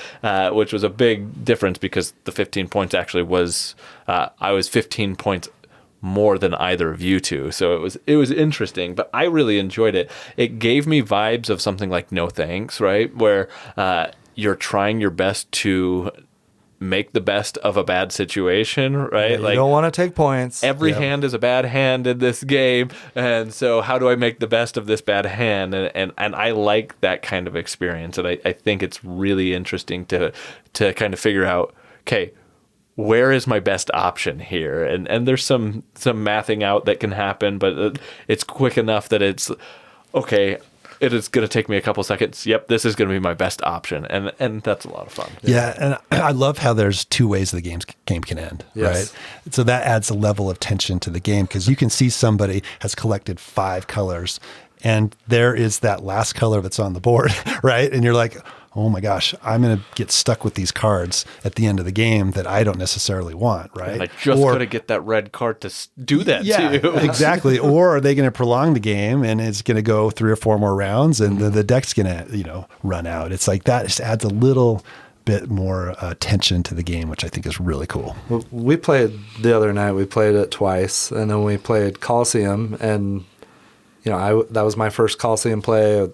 which was a big difference, because the 15 points actually was, I was 15 points more than either of you two. So it was interesting, but I really enjoyed it. It gave me vibes of something like No Thanks, right? Where you're trying your best to make the best of a bad situation, right? you don't want to take points. Every hand is a bad hand in this game, and so how do I make the best of this bad hand? And I like that kind of experience, and I think it's really interesting to kind of figure out, okay, where is my best option here? And there's some mathing out that can happen, but it's quick enough that it's okay. It is going to take me a couple seconds. Yep, this is going to be my best option, and that's a lot of fun. Yeah, and I love how there's two ways the game can end, Yes. right? So that adds a level of tension to the game, because you can see somebody has collected 5 colors, and there is that last color that's on the board, right? And you're like, oh my gosh, I'm going to get stuck with these cards at the end of the game that I don't necessarily want, right? And I just got to get that red card to do that too. Exactly. Or are they going to prolong the game and it's going to go 3 or 4 more rounds and the deck's going to, run out? It's like that just adds a little bit more tension to the game, which I think is really cool. Well, we played the other night. We played it twice, and then we played Coliseum, and that was my first Coliseum play.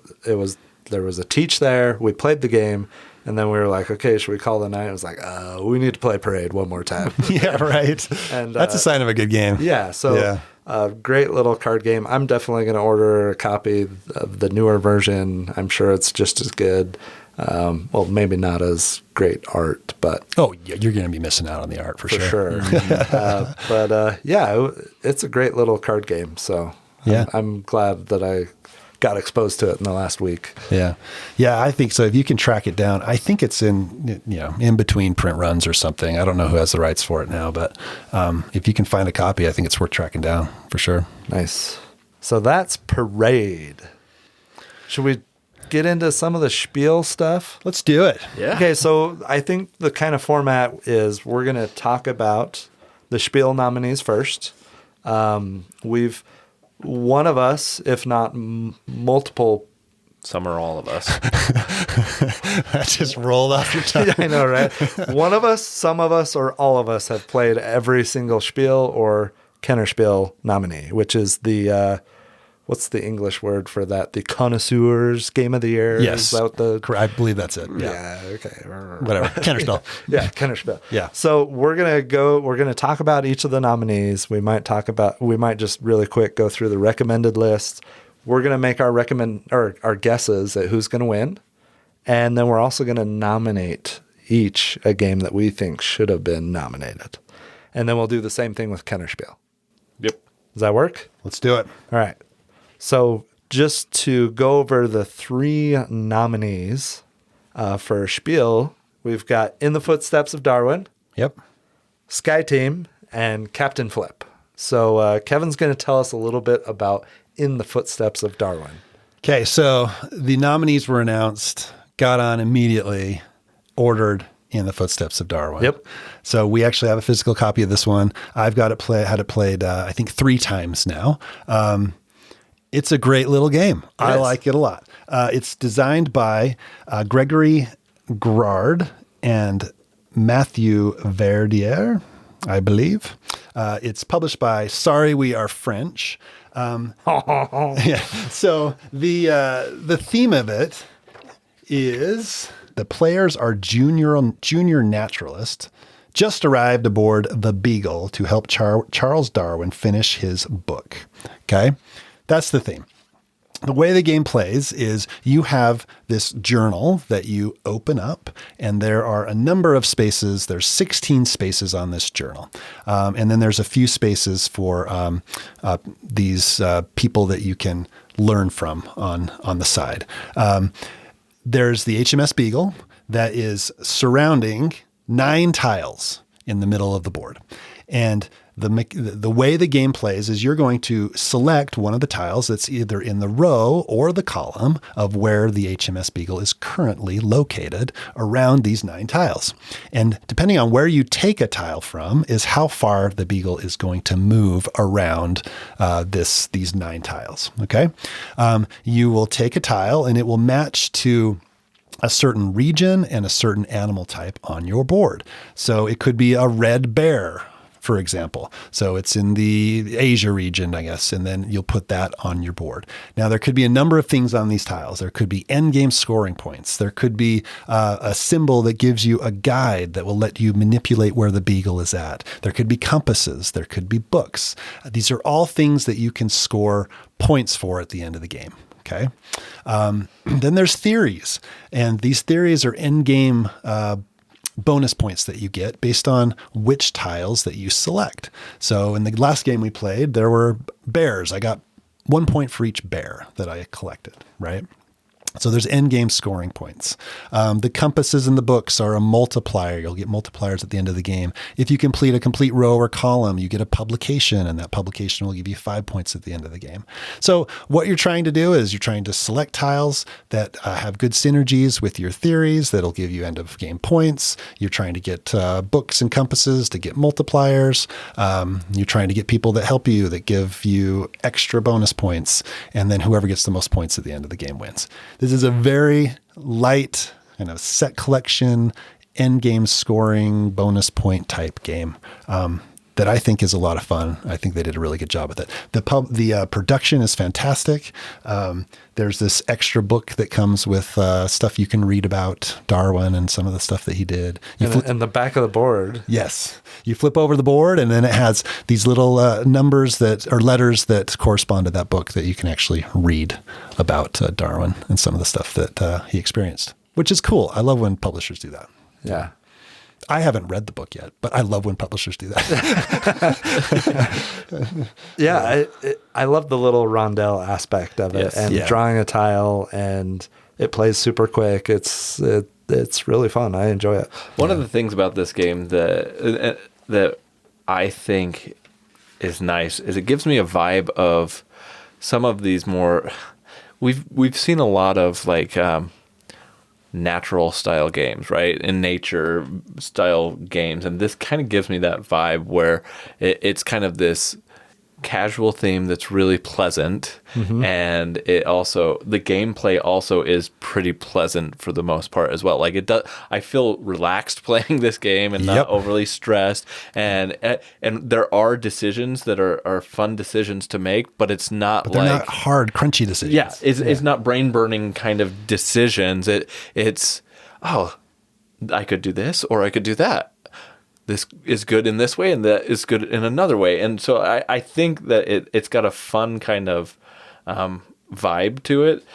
There was a teach there. We played the game, and then we were like, okay, should we call the night? I was like, we need to play Parade one more time. Yeah, right. And that's a sign of a good game. Yeah, so great little card game. I'm definitely going to order a copy of the newer version. I'm sure it's just as good. Well, maybe not as great art, but... Oh, yeah, you're going to be missing out on the art for sure. But it's a great little card game, so yeah. I'm glad that I got exposed to it in the last week. Yeah. Yeah, I think so. If you can track it down, I think it's in between print runs or something. I don't know who has the rights for it now, but if you can find a copy, I think it's worth tracking down for sure. Nice. So that's Parade. Should we get into some of the Spiel stuff? Let's do it. Yeah. Okay, so I think the kind of format is we're going to talk about the Spiel nominees first. One of us, if not multiple. Some or all of us. That just rolled off your tongue. Yeah, I know, right? One of us, some of us, or all of us have played every single Spiel or Kennerspiel nominee, which is the, what's the English word for that? The Connoisseurs Game of the Year? Yes. Is that I believe that's it. Yeah, okay. Whatever. Kennerspiel. Yeah, Kennerspiel. Yeah. So we're gonna talk about each of the nominees. We might just really quick go through the recommended list. We're gonna make our guesses at who's gonna win, and then we're also gonna nominate each a game that we think should have been nominated, and then we'll do the same thing with Kennerspiel. Yep. Does that work? Let's do it. All right. So just to go over the 3 nominees for Spiel, we've got In the Footsteps of Darwin, Yep. Sky Team, and Captain Flip. So Kevin's going to tell us a little bit about In the Footsteps of Darwin. Okay, so the nominees were announced, got on immediately, ordered in the Footsteps of Darwin. Yep. So we actually have a physical copy of this one. I've got it had it played, I think 3 times now. It's a great little game. I like it a lot. It's designed by Gregory Grard and Matthew Verdier, I believe. It's published by Sorry We Are French. Yeah. So the theme of it is the players are junior naturalists just arrived aboard the Beagle to help Charles Darwin finish his book. Okay, that's the theme. The way the game plays is you have this journal that you open up, and there are a number of spaces. There's 16 spaces on this journal. And then there's a few spaces for these people that you can learn from on the side. There's the HMS Beagle that is surrounding 9 tiles in the middle of the board. And the way the game plays is you're going to select one of the tiles that's either in the row or the column of where the HMS Beagle is currently located around these 9 tiles. And depending on where you take a tile from is how far the Beagle is going to move around these 9 tiles. Okay. You will take a tile and it will match to a certain region and a certain animal type on your board. So it could be a red bear, for example. So it's in the Asia region, I guess, and then you'll put that on your board. Now, there could be a number of things on these tiles. There could be endgame scoring points. There could be a symbol that gives you a guide that will let you manipulate where the Beagle is at. There could be compasses. There could be books. These are all things that you can score points for at the end of the game. Okay. Then there's theories, and these theories are endgame bonus points that you get based on which tiles that you select. So in the last game we played, there were bears. I got 1 point for each bear that I collected, right? So there's end game scoring points. The compasses in the books are a multiplier. You'll get multipliers at the end of the game. If you complete a complete row or column, you get a publication, and that publication will give you 5 points at the end of the game. So what you're trying to do is you're trying to select tiles that have good synergies with your theories that'll give you end of game points. You're trying to get books and compasses to get multipliers. You're trying to get people that help you, that give you extra bonus points. And then whoever gets the most points at the end of the game wins. This is a very light kind of set collection, end game scoring, bonus point type game that I think is a lot of fun. I think they did a really good job with it. The production is fantastic. There's this extra book that comes with stuff you can read about Darwin and some of the stuff that he did. And the back of the board. Yes. You flip over the board, and then it has these little numbers or letters that correspond to that book that you can actually read about Darwin and some of the stuff that he experienced, which is cool. I love when publishers do that. Yeah. I haven't read the book yet, but I love when publishers do that. Yeah, I love the little rondelle aspect of it, Yes. and drawing a tile, and it plays super quick. It's really fun. I enjoy it. One of the things about this game that I think is nice is it gives me a vibe of some of these more. We've seen a lot of like natural style games, right? In nature style games, and this kind of gives me that vibe where it's kind of this casual theme that's really pleasant, and it also the gameplay also is pretty pleasant for the most part as well. Like it does, I feel relaxed playing this game and not overly stressed, and there are decisions that are fun decisions to make, but it's not but they're like not hard, crunchy decisions. Yeah, it's not brain burning kind of decisions. It's I could do this or I could do that. This is good in this way and that is good in another way. And so I think that it's got a fun kind of vibe to it.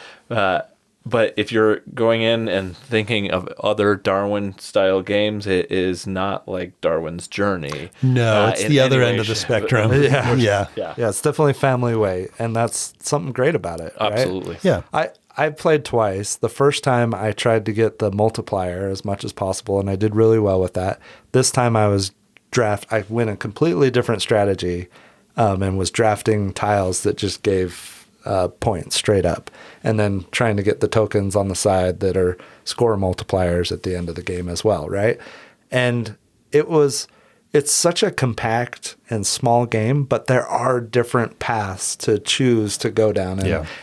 But if you're going in and thinking of other Darwin-style games, it is not like Darwin's Journey. No, it's the other end of the spectrum. Yeah. Yeah, it's definitely family weight, and that's something great about it. Right? Absolutely. Yeah. I played twice. The first time I tried to get the multiplier as much as possible, and I did really well with that. This time I went a completely different strategy and was drafting tiles that just gave points straight up, and then trying to get the tokens on the side that are score multipliers at the end of the game as well, right? And it's such a compact and small game, but there are different paths to choose to go down.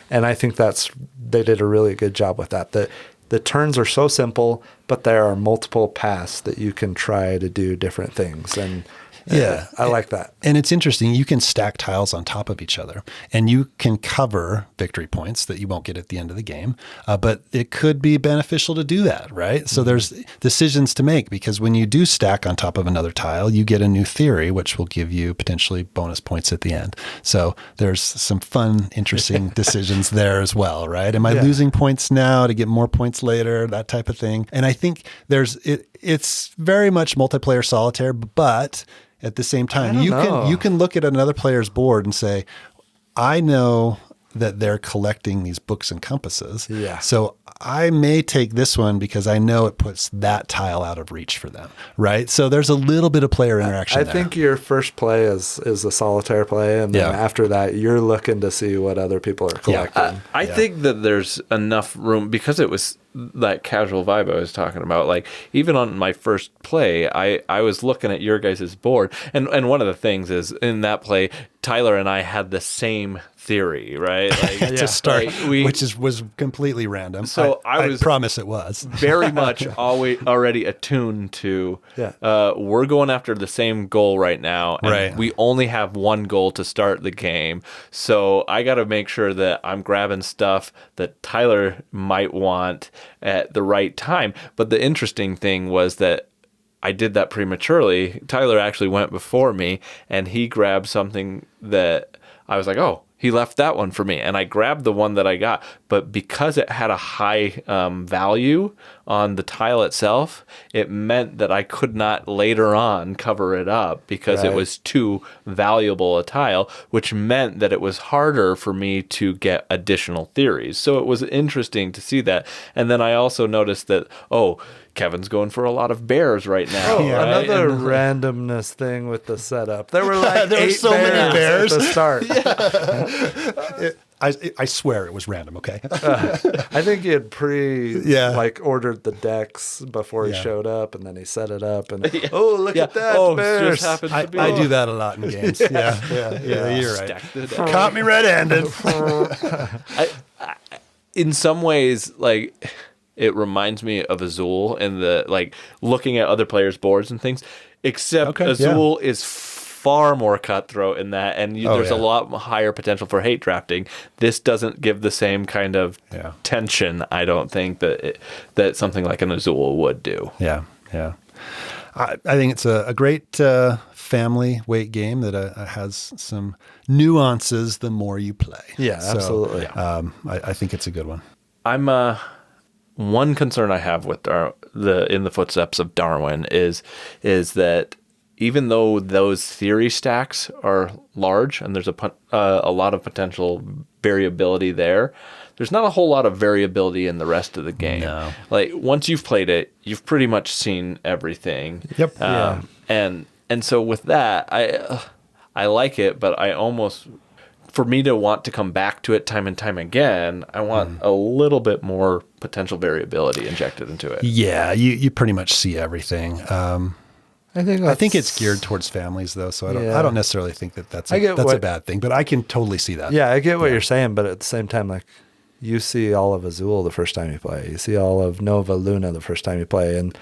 And I think they did a really good job with that. The turns are so simple, but there are multiple paths that you can try to do different things. And I like that. And it's interesting. You can stack tiles on top of each other, and you can cover victory points that you won't get at the end of the game. But it could be beneficial to do that, right? So there's decisions to make, because when you do stack on top of another tile, you get a new theory, which will give you potentially bonus points at the end. So there's some fun, interesting decisions there as well, right? Am I losing points now to get more points later? That type of thing. And I think it's very much multiplayer solitaire, but at the same time, you can look at another player's board and say, I know that they're collecting these books and compasses. Yeah. So I may take this one because I know it puts that tile out of reach for them, right? So there's a little bit of player interaction I there. think your first play is a solitaire play, and then after that, you're looking to see what other people are collecting. I think that there's enough room, because it was that casual vibe I was talking about. Like, even on my first play, I was looking at your guys' board, and one of the things is, in that play, Tyler and I had the same theory, right? Like, to start, like was completely random. So I promise it was very much already attuned to. We're going after the same goal right now, and we only have one goal to start the game. So I got to make sure that I'm grabbing stuff that Tyler might want at the right time. But the interesting thing was that I did that prematurely. Tyler actually went before me, and he grabbed something that I was like, oh, he left that one for me. And I grabbed the one that I got. But because it had a high value on the tile itself, it meant that I could not later on cover it up because it was too valuable a tile, which meant that it was harder for me to get additional theories. So it was interesting to see that. And then I also noticed that, Kevin's going for a lot of bears right now. Another randomness thing with the setup. There were like there were 8 so many bears at the start. I swear it was random, okay? I think he had ordered the decks before he showed up, and then he set it up, and look at that, bears. Just happens to be I do that a lot in games. Yeah, you're right. Caught me red-handed. In some ways, like, it reminds me of Azul and looking at other players' boards and things, except Azul is far more cutthroat in that, and there's a lot higher potential for hate drafting. This doesn't give the same kind of tension, I don't think, that something like an Azul would do. Yeah. I think it's a great family weight game that has some nuances the more you play. Yeah, absolutely. I think it's a good one. I'm one concern I have with in the Footsteps of Darwin is that even though those theory stacks are large and there's a lot of potential variability there, there's not a whole lot of variability in the rest of the game. No. Like, once you've played it, you've pretty much seen everything. Yep. And so with that, I like it, but I almost, for me to want to come back to it time and time again, I want a little bit more potential variability injected into it. Yeah, you pretty much see everything. I think it's geared towards families, though, so I don't necessarily think that's a bad thing, but I can totally see that. Yeah, I get what you're saying, but at the same time, like, you see all of Azul the first time you play. You see all of Nova Luna the first time you play, and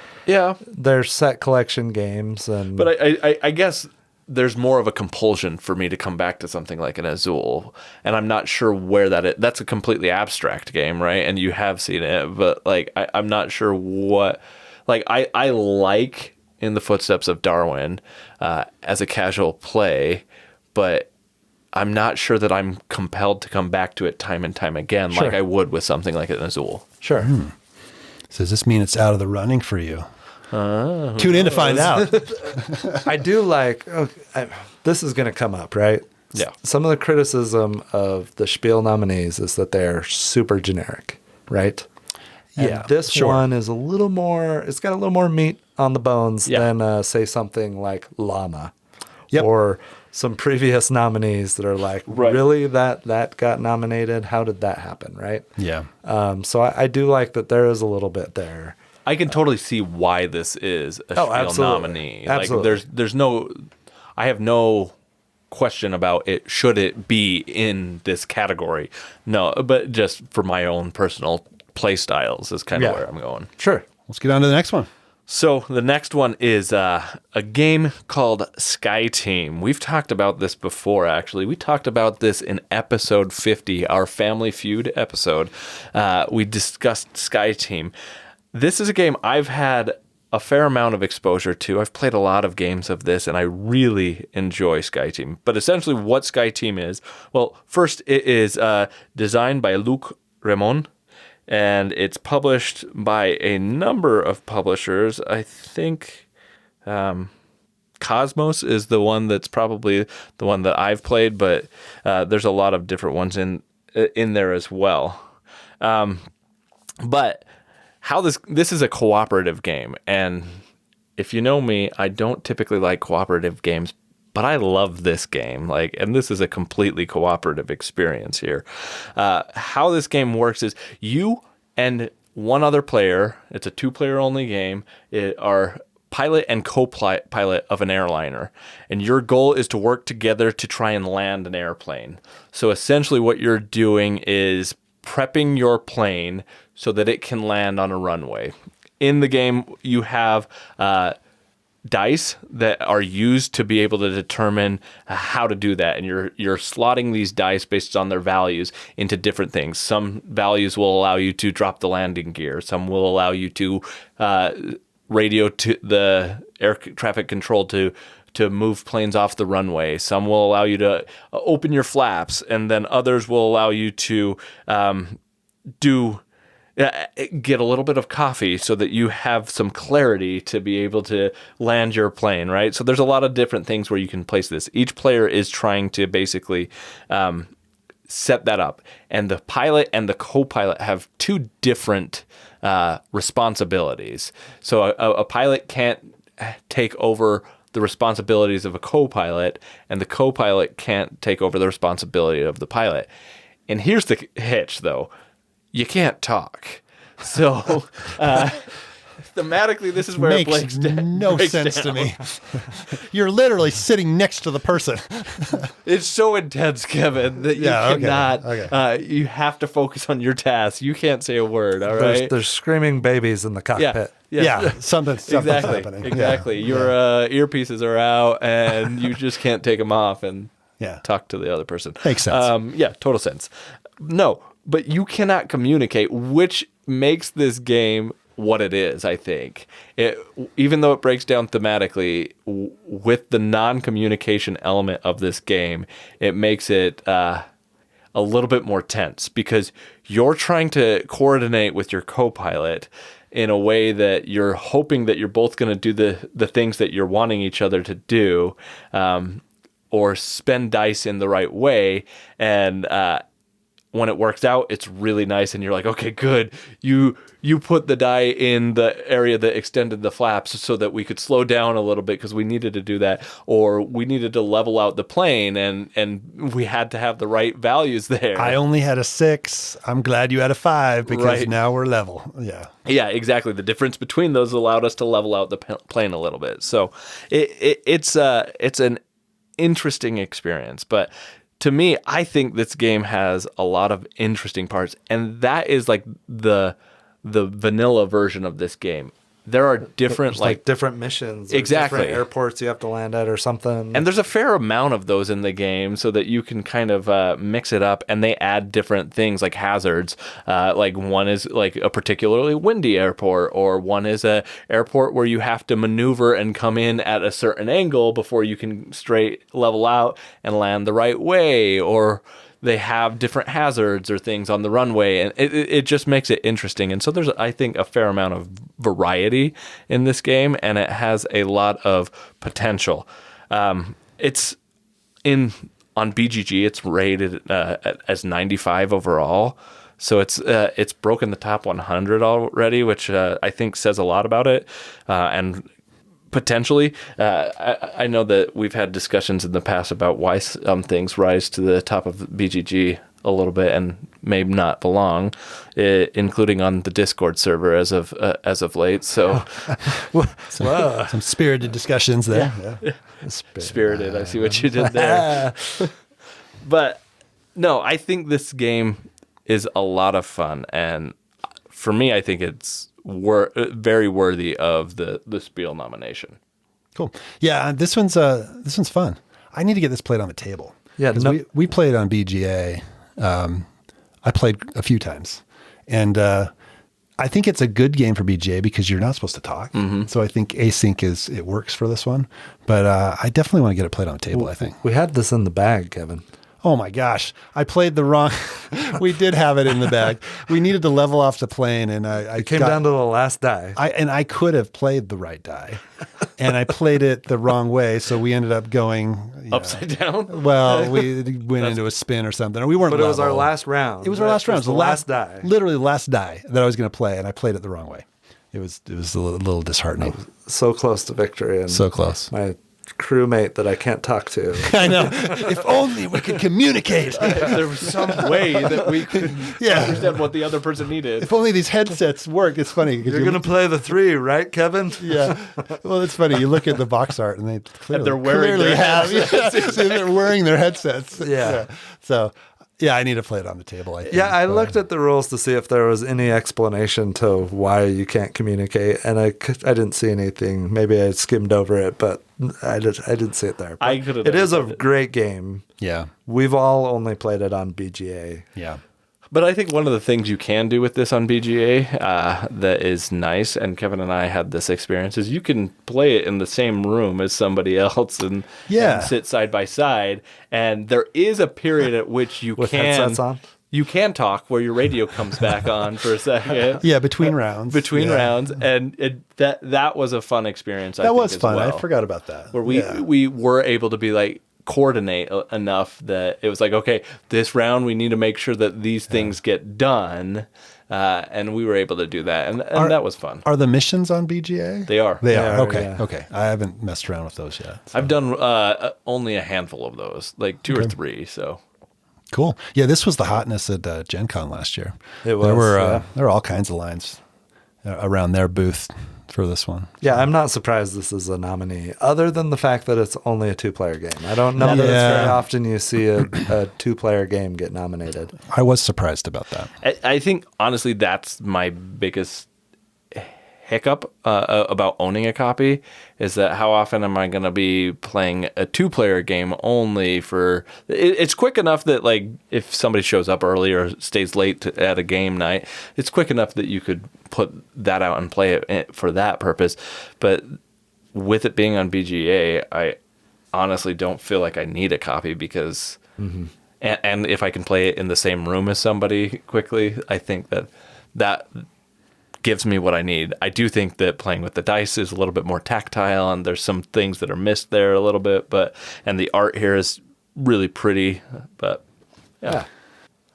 they're set collection games. But I guess there's more of a compulsion for me to come back to something like an Azul, and I'm not sure where that is. That's a completely abstract game, right? And you have seen it, but like I'm not sure what. Like I like in the Footsteps of Darwin as a casual play, but I'm not sure that I'm compelled to come back to it time and time again like I would with something like an Azul. Sure. So does this mean it's out of the running for you? Tune in to find out. I do like, this is going to come up, right? Yeah. Some of the criticism of the Spiel Nominees is that they're super generic, right? And this one is a little more, it's got a little more meat on the bones than, say, something like Llama Yep. or some previous nominees that are like, Right. really, that got nominated? How did that happen, right? Yeah. So I do like that there is a little bit there. I can totally see why this is a Spiel absolutely. nominee. Absolutely. Like there's no, I have no question about it. Should it be in this category? No, but just for my own personal play styles is kind of where I'm going. Sure. Let's get on to the next one. So the next one is a game called Sky Team. We've talked about this before, actually. We talked about this in episode 50, our Family Feud episode. We discussed Sky Team. This is a game I've had a fair amount of exposure to. I've played a lot of games of this, and I really enjoy Sky Team. But essentially what Sky Team is, well, first it is designed by Luc Remon, and it's published by a number of publishers. I think Cosmos is the one that's probably the one that I've played, but there's a lot of different ones in there as well. But how this is a cooperative game, and if you know me, I don't typically like cooperative games, but I love this game. And this is a completely cooperative experience here. How this game works is you and one other player. It's a 2-player only game. Are pilot and co-pilot of an airliner, and your goal is to work together to try and land an airplane. So essentially, what you're doing is prepping your plane so that it can land on a runway. In the game, you have dice that are used to be able to determine how to do that, and you're slotting these dice based on their values into different things. Some values will allow you to drop the landing gear. Some will allow you to radio to the air traffic control to move planes off the runway. Some will allow you to open your flaps, and then others will allow you to get a little bit of coffee so that you have some clarity to be able to land your plane, right? So there's a lot of different things where you can place this. Each player is trying to basically set that up. And the pilot and the co-pilot have two different responsibilities. So a pilot can't take over the responsibilities of a co-pilot, and the co-pilot can't take over the responsibility of the pilot. And here's the hitch, though. You can't talk. So thematically, this is where it breaks down. No sense to me. You're literally sitting next to the person. It's so intense, Kevin, that you cannot. Okay. You have to focus on your task. You can't say a word. All right. There's screaming babies in the cockpit. Yeah, something's happening. Exactly. Your earpieces are out, and you just can't take them off and talk to the other person. Makes sense. Total sense. No, but you cannot communicate, which makes this game what it is, I think. Even though it breaks down thematically, with the non-communication element of this game, it makes it a little bit more tense, because you're trying to coordinate with your co-pilot in a way that you're hoping that you're both going to do the things that you're wanting each other to do, or spend dice in the right way. And when it works out, it's really nice, and you're like, okay, good. You put the die in the area that extended the flaps so that we could slow down a little bit because we needed to do that, or we needed to level out the plane, and we had to have the right values there. I only had a 6. I'm glad you had a 5 because now we're level. Yeah, exactly. The difference between those allowed us to level out the plane a little bit. So it's an interesting experience, but to me, I think this game has a lot of interesting parts, and that is like the vanilla version of this game. There are different like different missions, exactly, different airports you have to land at or something. And there's a fair amount of those in the game, so that you can kind of mix it up. And they add different things like hazards. Like one is like a particularly windy airport, or one is a airport where you have to maneuver and come in at a certain angle before you can straight level out and land the right way, or they have different hazards or things on the runway, and it just makes it interesting. And so there's, I think, a fair amount of variety in this game, and it has a lot of potential. It's on BGG, it's rated as 95 overall. So it's broken the top 100 already, which I think says a lot about it. And Potentially. I know that we've had discussions in the past about why some things rise to the top of BGG a little bit and may not belong, including on the Discord server as of late. So Some spirited discussions there. Yeah. spirited. I see what you did there. But no, I think this game is a lot of fun, and for me, I think it's very worthy of the Spiel nomination. Cool. Yeah, this one's fun. I need to get this played on the table. Yeah, we played on BGA. I played a few times, and I think it's a good game for BGA because you're not supposed to talk. Mm-hmm. So I think async it works for this one. But I definitely want to get it played on the table. I think we had this in the bag, Kevin. Oh my gosh, I played the wrong. We did have it in the bag. We needed to level off the plane, and I came down to the last die. I could have played the right die, and I played it the wrong way. So we ended up going upside down. Well, we went into a spin or something. We weren't. But it was our last round. It was our last round. It was the last die. Literally the last die that I was going to play, and I played it the wrong way. It was a little disheartening. So close to victory, and so close. My crewmate that I can't talk to. I know. If only we could communicate. If there was some way that we could understand what the other person needed. If only these headsets work. It's funny. You're going to play the 3, right, Kevin? Yeah. Well, it's funny. You look at the box art and they they're wearing their headsets. So they're wearing their headsets. Yeah. So, yeah, I need to play it on the table, I think. Yeah, I looked at the rules to see if there was any explanation to why you can't communicate, and I didn't see anything. Maybe I skimmed over it, but I didn't see it there. But it is a great game. Yeah. We've all only played it on BGA. Yeah. But I think one of the things you can do with this on BGA that is nice, and Kevin and I had this experience, is you can play it in the same room as somebody else and sit side by side. And there is a period at which you with headsets on? You can talk where your radio comes back on for a second. Yeah, between rounds. Rounds. And that was a fun experience, I think, was fun. well, I forgot about that. Where we were able to be like, coordinate enough that it was like, okay, this round we need to make sure that these things get done, and we were able to do that, and that was fun. Are the missions on BGA? They are. They are. Okay. Yeah. Okay. I haven't messed around with those yet. So. I've done only a handful of those, like 2 or 3. So cool. Yeah, this was the hotness at Gen Con last year. It was. There were all kinds of lines around their booth for this one. Yeah, I'm not surprised this is a nominee, other than the fact that it's only a 2-player game. I don't know that it's very often you see a 2-player game get nominated. I was surprised about that. I think, honestly, that's my biggest hiccup about owning a copy, is that how often am I going to be playing a 2-player game only for... It's quick enough that, like, if somebody shows up early or stays late at a game night, it's quick enough that you could put that out and play it for that purpose. But with it being on BGA, I honestly don't feel like I need a copy because... Mm-hmm. And if I can play it in the same room as somebody quickly, I think that gives me what I need. I do think that playing with the dice is a little bit more tactile, and there's some things that are missed there a little bit, and the art here is really pretty, but yeah.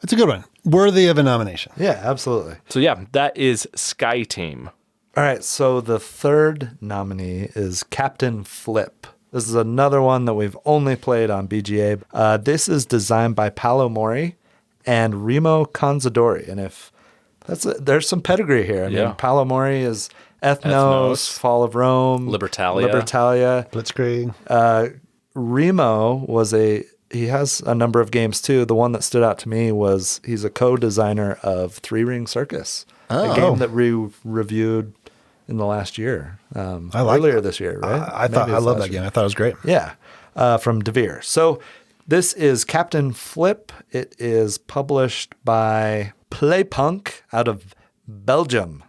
It's a good one. Worthy of a nomination. Yeah, absolutely. So yeah, that is Sky Team. All right, so the third nominee is Captain Flip. This is another one that we've only played on BGA. This is designed by Paolo Mori and Remo Consadori, and there's some pedigree here. I mean, Paolo Mori is Ethnos, Fall of Rome, Libertalia. Blitzkrieg. Remo he has a number of games too. The one that stood out to me was he's a co-designer of 3-Ring Circus, a game that we reviewed in the last year, earlier this year, right? I love that game. I thought it was great. Yeah, from DeVere. So this is Captain Flip. It is published by Playpunk out of Belgium.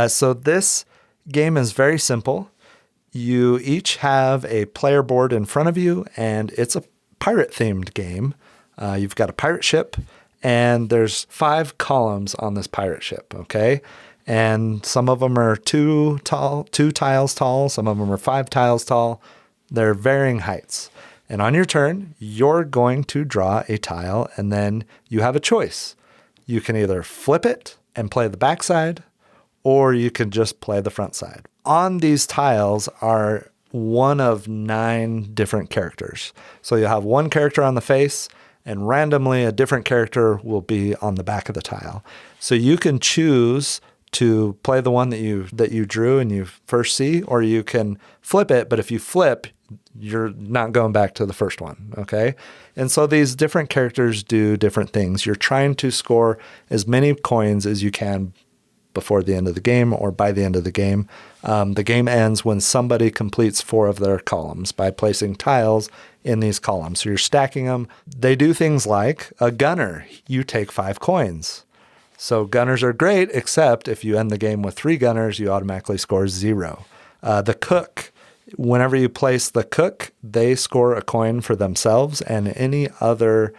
So this game is very simple. You each have a player board in front of you, and it's a pirate-themed game. You've got a pirate ship, and there's 5 columns on this pirate ship, okay? And some of them are 2 tiles tall. Some of them are 5 tiles tall. They're varying heights. And on your turn, you're going to draw a tile, and then you have a choice. You can either flip it and play the backside, or you can just play the front side. On these tiles are one of 9 different characters. So you'll have one character on the face, and randomly a different character will be on the back of the tile. So you can choose to play the one that you drew and you first see, or you can flip it. But if you flip, you're not going back to the first one, okay? And so these different characters do different things. You're trying to score as many coins as you can before the end of the game or by the end of the game. The game ends when somebody completes 4 of their columns by placing tiles in these columns. So you're stacking them. They do things like a gunner. You take 5 coins. So gunners are great, except if you end the game with 3 gunners, you automatically score 0. The cook, whenever you place the cook, they score a coin for themselves and any other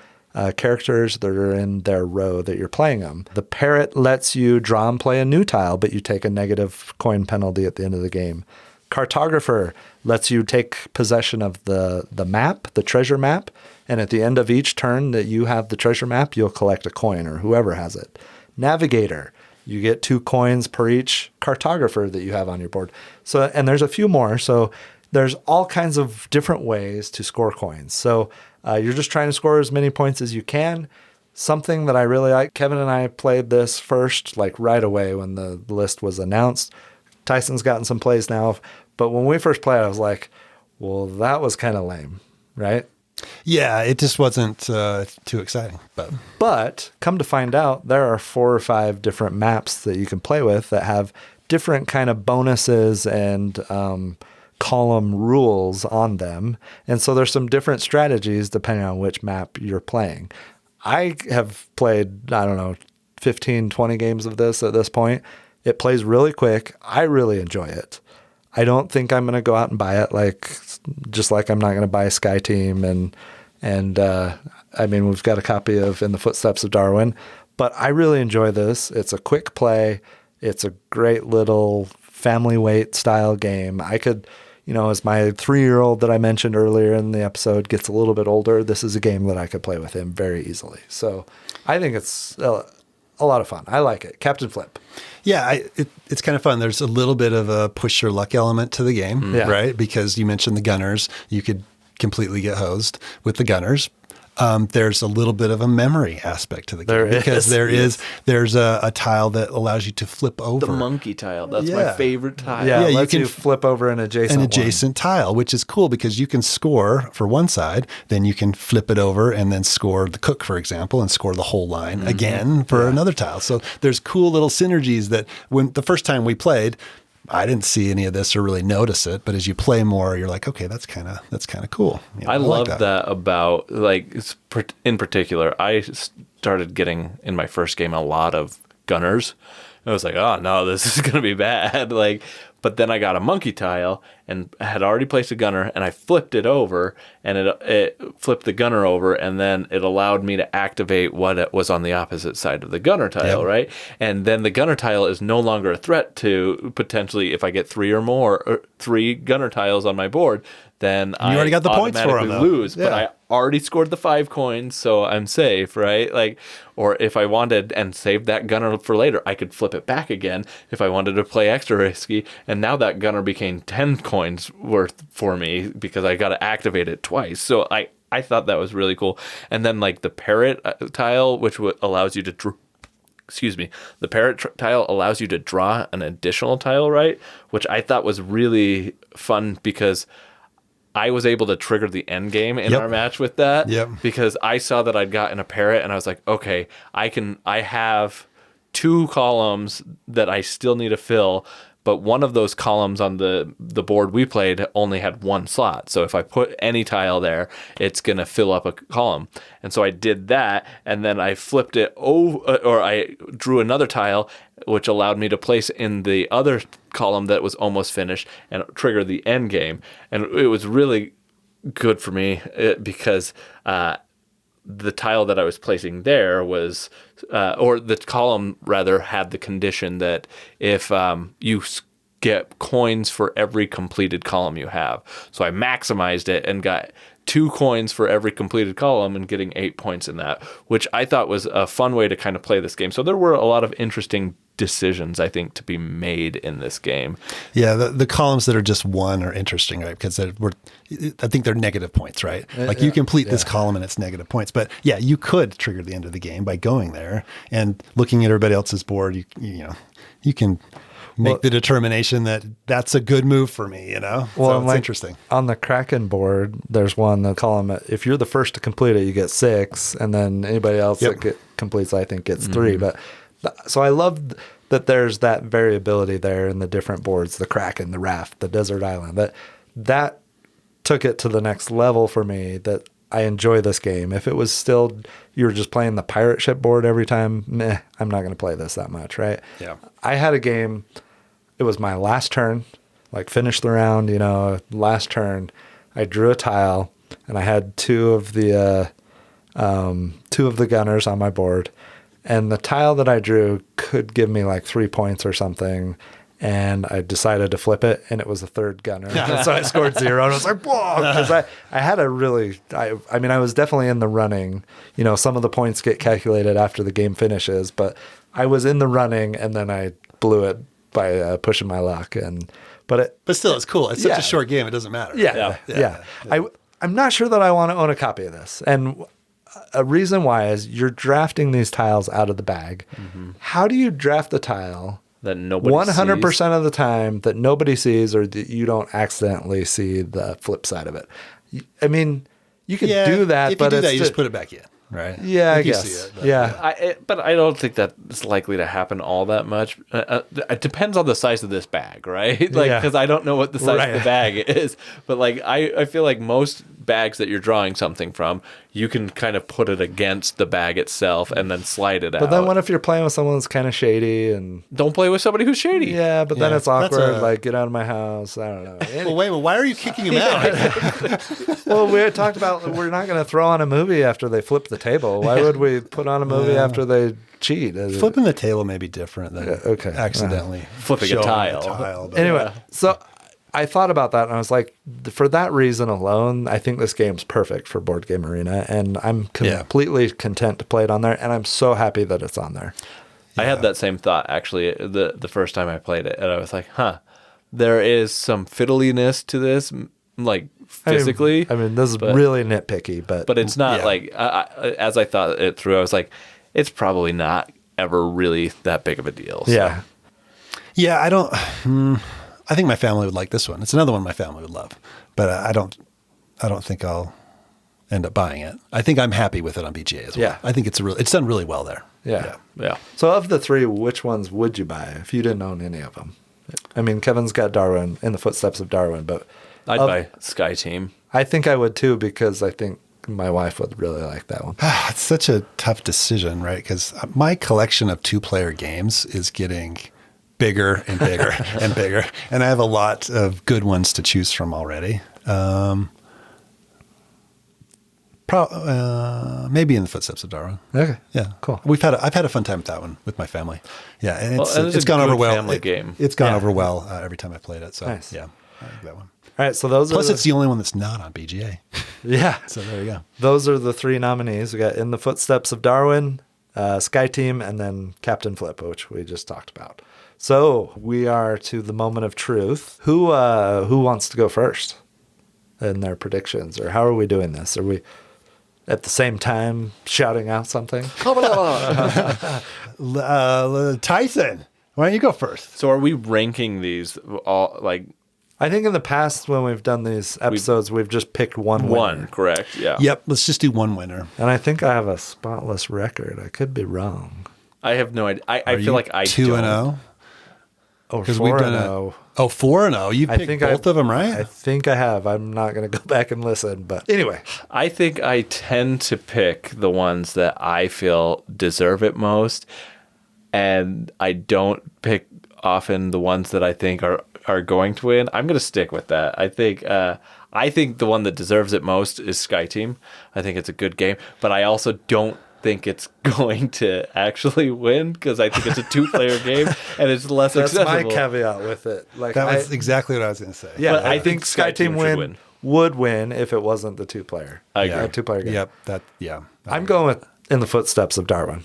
characters that are in their row that you're playing them. The parrot lets you draw and play a new tile, but you take a negative coin penalty at the end of the game. Cartographer lets you take possession of the map, the treasure map, and at the end of each turn that you have the treasure map, you'll collect a coin or whoever has it. Navigator, you get 2 coins per each cartographer that you have on your board. So, and there's a few more. So there's all kinds of different ways to score coins. So you're just trying to score as many points as you can. Something that I really like, Kevin and I played this first, like right away when the list was announced. Tyson's gotten some plays now, but when we first played, I was like, well, that was kind of lame, right? Yeah, it just wasn't too exciting. But come to find out, there are 4 or 5 different maps that you can play with that have different kind of bonuses and column rules on them. And so there's some different strategies depending on which map you're playing. I have played, 15, 20 games of this at this point. It plays really quick. I really enjoy it. I don't think I'm going to go out and buy it just like I'm not going to buy Sky Team. And we've got a copy of In the Footsteps of Darwin, but I really enjoy this. It's a quick play. It's a great little family weight style game. I could, as my 3-year-old that I mentioned earlier in the episode gets a little bit older, this is a game that I could play with him very easily. So I think it's a lot of fun. I like it. Captain Flip. Yeah, it's kind of fun. There's a little bit of a push your luck element to the game, right? Because you mentioned the gunners. You could completely get hosed with the gunners. There's a little bit of a memory aspect to the game because there's a tile that allows you to flip over. The monkey tile. That's my favorite tile. Yeah, you can flip over an adjacent tile, which is cool because you can score for one side, then you can flip it over and then score the cook, for example, and score the whole line again for another tile. So there's cool little synergies that when the first time we played, I didn't see any of this or really notice it, but as you play more, you're like, okay, that's kind of cool. I love that about in particular. I started getting in my first game a lot of gunners. I was like, oh no, this is gonna be bad. But then I got a monkey tile and I had already placed a gunner, and I flipped it over, and it flipped the gunner over, and then it allowed me to activate what was on the opposite side of the gunner tile, right? And then the gunner tile is no longer a threat to potentially, if I get 3 gunner tiles on my board, then I already got the points for them, lose. Yeah. But I already scored the 5 coins, so I'm safe, right? Or if I wanted and saved that gunner for later, I could flip it back again if I wanted to play extra risky. And now that gunner became 10 coins worth for me because I got to activate it twice. So I thought that was really cool. And then the parrot tile, which allows you to the parrot tile allows you to draw an additional tile, right? Which I thought was really fun because I was able to trigger the end game in our match with that because I saw that I'd gotten a parrot and I was like, okay, I have 2 columns that I still need to fill, but one of those columns on the board we played only had 1 slot. So if I put any tile there, it's going to fill up a column. And so I did that, and then I flipped it over, or I drew another tile, which allowed me to place in the other column that was almost finished and trigger the end game. And it was really good for me because the tile that I was placing there was, or the column rather, had the condition that if you get coins for every completed column you have. So I maximized it and got 2 coins for every completed column and getting 8 points in that, which I thought was a fun way to kind of play this game. So there were a lot of interesting decisions, I think, to be made in this game. Yeah, the columns that are just 1 are interesting, right? Because I think they're negative points, right? Like you complete this column and it's negative points. But yeah, you could trigger the end of the game by going there and looking at everybody else's board. You can make the determination that that's a good move for me, Well, so it's interesting. On the Kraken board, there's one, the column, if you're the first to complete it, you get 6, and then anybody else that completes, I think, gets 3. But so I love that there's that variability there in the different boards, the Kraken, the Raft, the Desert Island. That took it to the next level for me, that I enjoy this game. If it was still, you were just playing the pirate ship board every time, I'm not going to play this that much, right? Yeah. I had a game, it was my last turn, like finished the round, last turn. I drew a tile, and I had 2 of the gunners on my board. And the tile that I drew could give me like 3 points or something. And I decided to flip it, and it was a 3rd gunner. So I scored 0, and I was like, whoa, because I had a really, I was definitely in the running. Some of the points get calculated after the game finishes, but I was in the running, and then I blew it by pushing my luck. But still, it's cool. It's such a short game. It doesn't matter. Yeah. I'm not sure that I want to own a copy of this. And a reason why is you're drafting these tiles out of the bag. How do you draft the tile that nobody 100% of the time that nobody sees, or that you don't accidentally see the flip side of it? I mean, you could do that, if but you do that, you just put it back in, right? Yeah, I guess. See it, yeah. But I don't think that's likely to happen all that much. It depends on the size of this bag, right? Because I don't know what the size of the bag is. But I feel like most bags that you're drawing something from, you can kind of put it against the bag itself and then slide it out. But then what if you're playing with someone that's kind of shady and... Don't play with somebody who's shady. Yeah, but then it's awkward. Get out of my house. I don't know. Well, wait, why are you kicking him out? Well, we had talked about we're not going to throw on a movie after they flip the table. Why would we put on a movie after they cheat? Flipping the table may be different than accidentally flipping a tile. Anyway, so I thought about that, and I was like, for that reason alone, I think this game's perfect for Board Game Arena, and I'm completely content to play it on there, and I'm so happy that it's on there. I had that same thought, actually, the first time I played it, and I was like, there is some fiddliness to this, physically. This is really nitpicky, but it's not as I thought it through, I was like, it's probably not ever really that big of a deal. So. Yeah. Yeah, I think my family would like this one. It's another one my family would love, but I don't think I'll end up buying it. I think I'm happy with it on BGA as well. Yeah. I think it's done really well there. Yeah. So of the 3, which ones would you buy if you didn't own any of them? Kevin's got Darwin in the Footsteps of Darwin, but I'd buy Sky Team. I think I would too, because I think my wife would really like that one. It's such a tough decision, right? Because my collection of 2-player games is getting bigger and bigger and bigger, and I have a lot of good ones to choose from already. Maybe in the Footsteps of Darwin. Okay, yeah, cool. I've had a fun time with that one with my family. Yeah, and it's gone over well. Family game. It's gone over well every time I played it. So nice. Yeah, I like that one. All right, so those plus it's the only one that's not on BGA. Yeah, so there you go. Those are the 3 nominees. We got In the Footsteps of Darwin, Sky Team, and then Captain Flip, which we just talked about. So we are to the moment of truth. Who wants to go first in their predictions, or how are we doing this? Are we at the same time shouting out something? Tyson, why don't you go first? So are we ranking these all I think in the past when we've done these episodes, we've just picked one winner. One, correct? Yeah. Yep. Let's just do one winner. And I think I have a spotless record. I could be wrong. I have no idea. I feel like I 2-0. Or 4-0. 4-0. You picked both of them, right? I think I have. I'm not going to go back and listen, but anyway. I think I tend to pick the ones that I feel deserve it most, and I don't pick often the ones that I think are going to win. I'm going to stick with that. I think the one that deserves it most is Sky Team. I think it's a good game, but I also don't think it's going to actually win because I think it's a 2-player game and it's less That's accessible. my caveat with it. Like That was exactly what I was going to say. yeah, But I I think think Sky Team should win. would win if it wasn't the 2-player. I agree. 2-player game. Yep. I'm going with In the Footsteps of Darwin.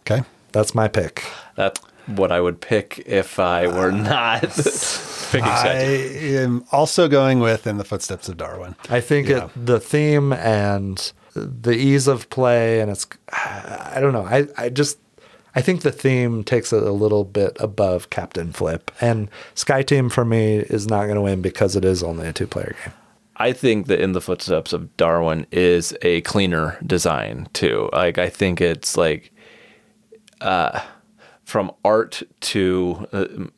Okay. That's my pick. That's what I would pick if I were not picking Sky Team. I am also going with In the Footsteps of Darwin. I think the theme and the ease of play, and I don't know. I think the theme takes it a little bit above Captain Flip, and Sky Team for me is not going to win because it is only a 2-player game. I think that In the Footsteps of Darwin is a cleaner design too. Like I think it's like from art to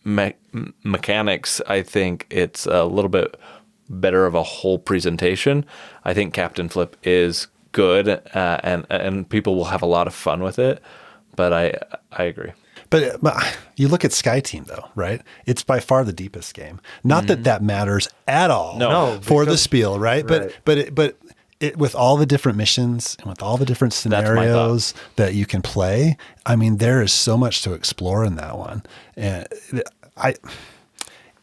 mechanics, I think it's a little bit better of a whole presentation. I think Captain Flip is good and people will have a lot of fun with it, but I agree. But you look at Sky Team, though, right? It's by far the deepest game. Not that matters at all No, for the Spiel, right? But it, with all the different missions and with all the different scenarios that you can play, I mean, there is so much to explore in that one. And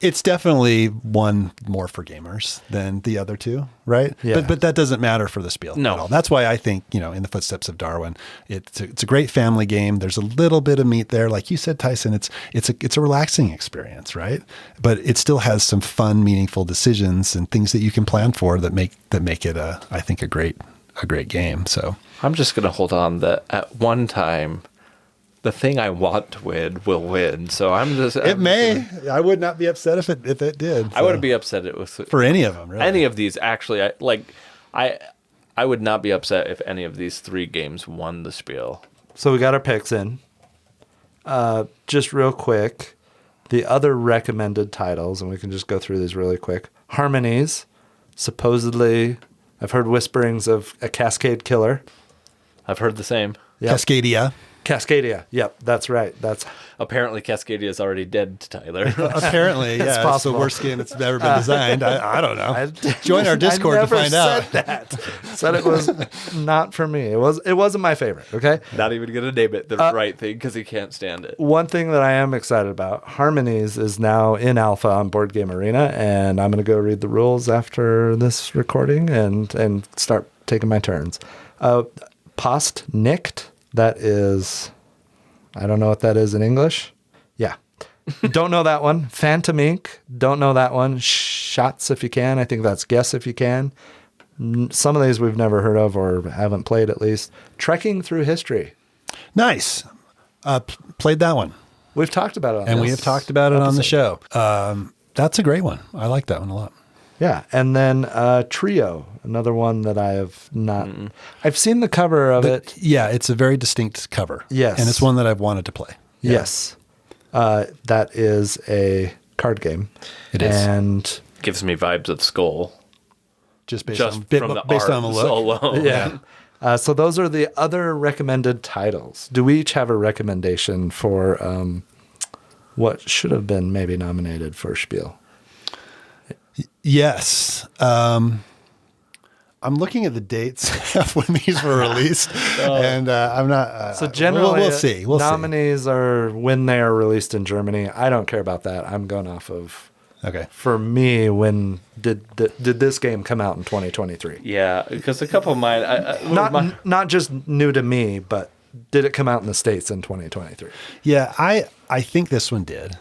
it's definitely one more for gamers than the other two, right? Yeah. But that doesn't matter for the Spiel No. at all. That's why I think, In the Footsteps of Darwin, it's a great family game. There's a little bit of meat there. Like you said, Tyson, it's a relaxing experience, right? But it still has some fun, meaningful decisions and things that you can plan for that make it I think a great game. So I'm just going to hold on that at one time, the thing I want to win will win. So I would not be upset if it did. I wouldn't be upset for any of them, really. Any of these, actually. I would not be upset if any of these 3 games won the Spiel. So we got our picks in. Just real quick, the other recommended titles, and we can just go through these really quick. Harmonies, supposedly, I've heard whisperings of a Cascade Killer. I've heard the same. Yep. Cascadia. Yep, that's right. That's Apparently, Cascadia is already dead to Tyler. Apparently, yeah. It's possible. It's the worst game that's ever been designed. I don't know. Join our Discord to find out. Said it was not for me. It wasn't my favorite, okay? Not even going to name it the right thing because he can't stand it. One thing that I am excited about, Harmonies is now in alpha on Board Game Arena, and I'm going to go read the rules after this recording and start taking my turns. Post Nicked. That is, I don't know what that is in English. Yeah. Don't know that one. Phantom Inc. Don't know that one. Shots If You Can. I think that's Guess If You Can. Some of these we've never heard of or haven't played at least. Trekking Through History. Nice. Played that one. We've talked about it on And this we have talked about it on the episode. show. That's a great one. I like that one a lot. Yeah. And then Trio, another one that I have not. I've seen the cover of it. Yeah, it's a very distinct cover. Yes. And it's one that I've wanted to play. Yeah. Yes. That is a card game. It is. And gives me vibes of Skull. Just based Just on from the art on the look. alone. Yeah. So those are the other recommended titles. Do we each have a recommendation for what should have been maybe nominated for Spiel? Yes. I'm looking at the dates of when these were released, and I'm not. So generally, we'll see. Nominees are when they are released in Germany. I don't care about that. I'm going off of. Okay. For me, when did this game come out in 2023? Yeah, because a couple of mine, Not just new to me, but did it come out in the States in 2023? Yeah, I think this one did.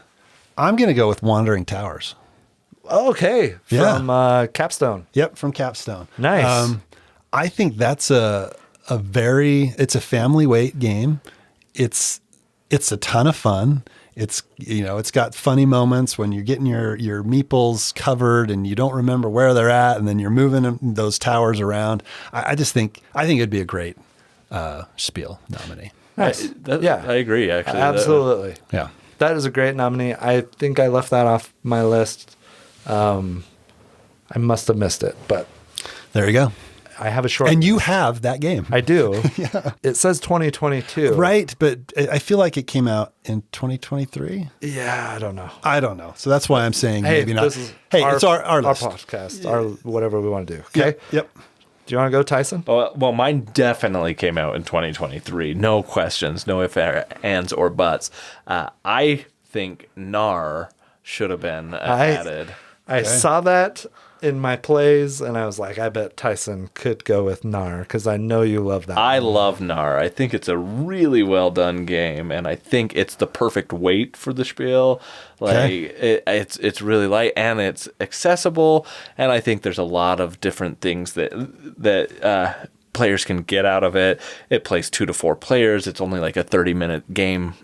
I'm going to go with Wandering Towers. Okay, Yeah. from Capstone. Yep, from Capstone. Nice. I think that's it's a family weight game. It's a ton of fun. It's got funny moments when you're getting your meeples covered and you don't remember where they're at, and then you're moving those towers around. I think it'd be a great Spiel nominee. Nice. I agree. Actually, Absolutely. Yeah. That is a great nominee. I think I left that off my list. I must have missed it, but There you go. I have a short. And you have that game. I do. Yeah. It says 2022. Right, but I feel like it came out in 2023. Yeah, I don't know. So that's why I'm saying Hey, maybe not. this is Hey, it's our list. podcast, our whatever we want to do. Okay. Yep. Do you want to go, Tyson? Well, mine definitely came out in 2023. No questions, no ifs, ands, or buts. I think NAR should have been added. I saw that in my plays, and I was like, I bet Tyson could go with NAR because I know you love that. I love NAR. I think it's a really well done game, and I think it's the perfect weight for the Spiel. Like it's really light and it's accessible, and I think there's a lot of different things that players can get out of it. It plays 2 to 4 players. It's only like a 30-minute game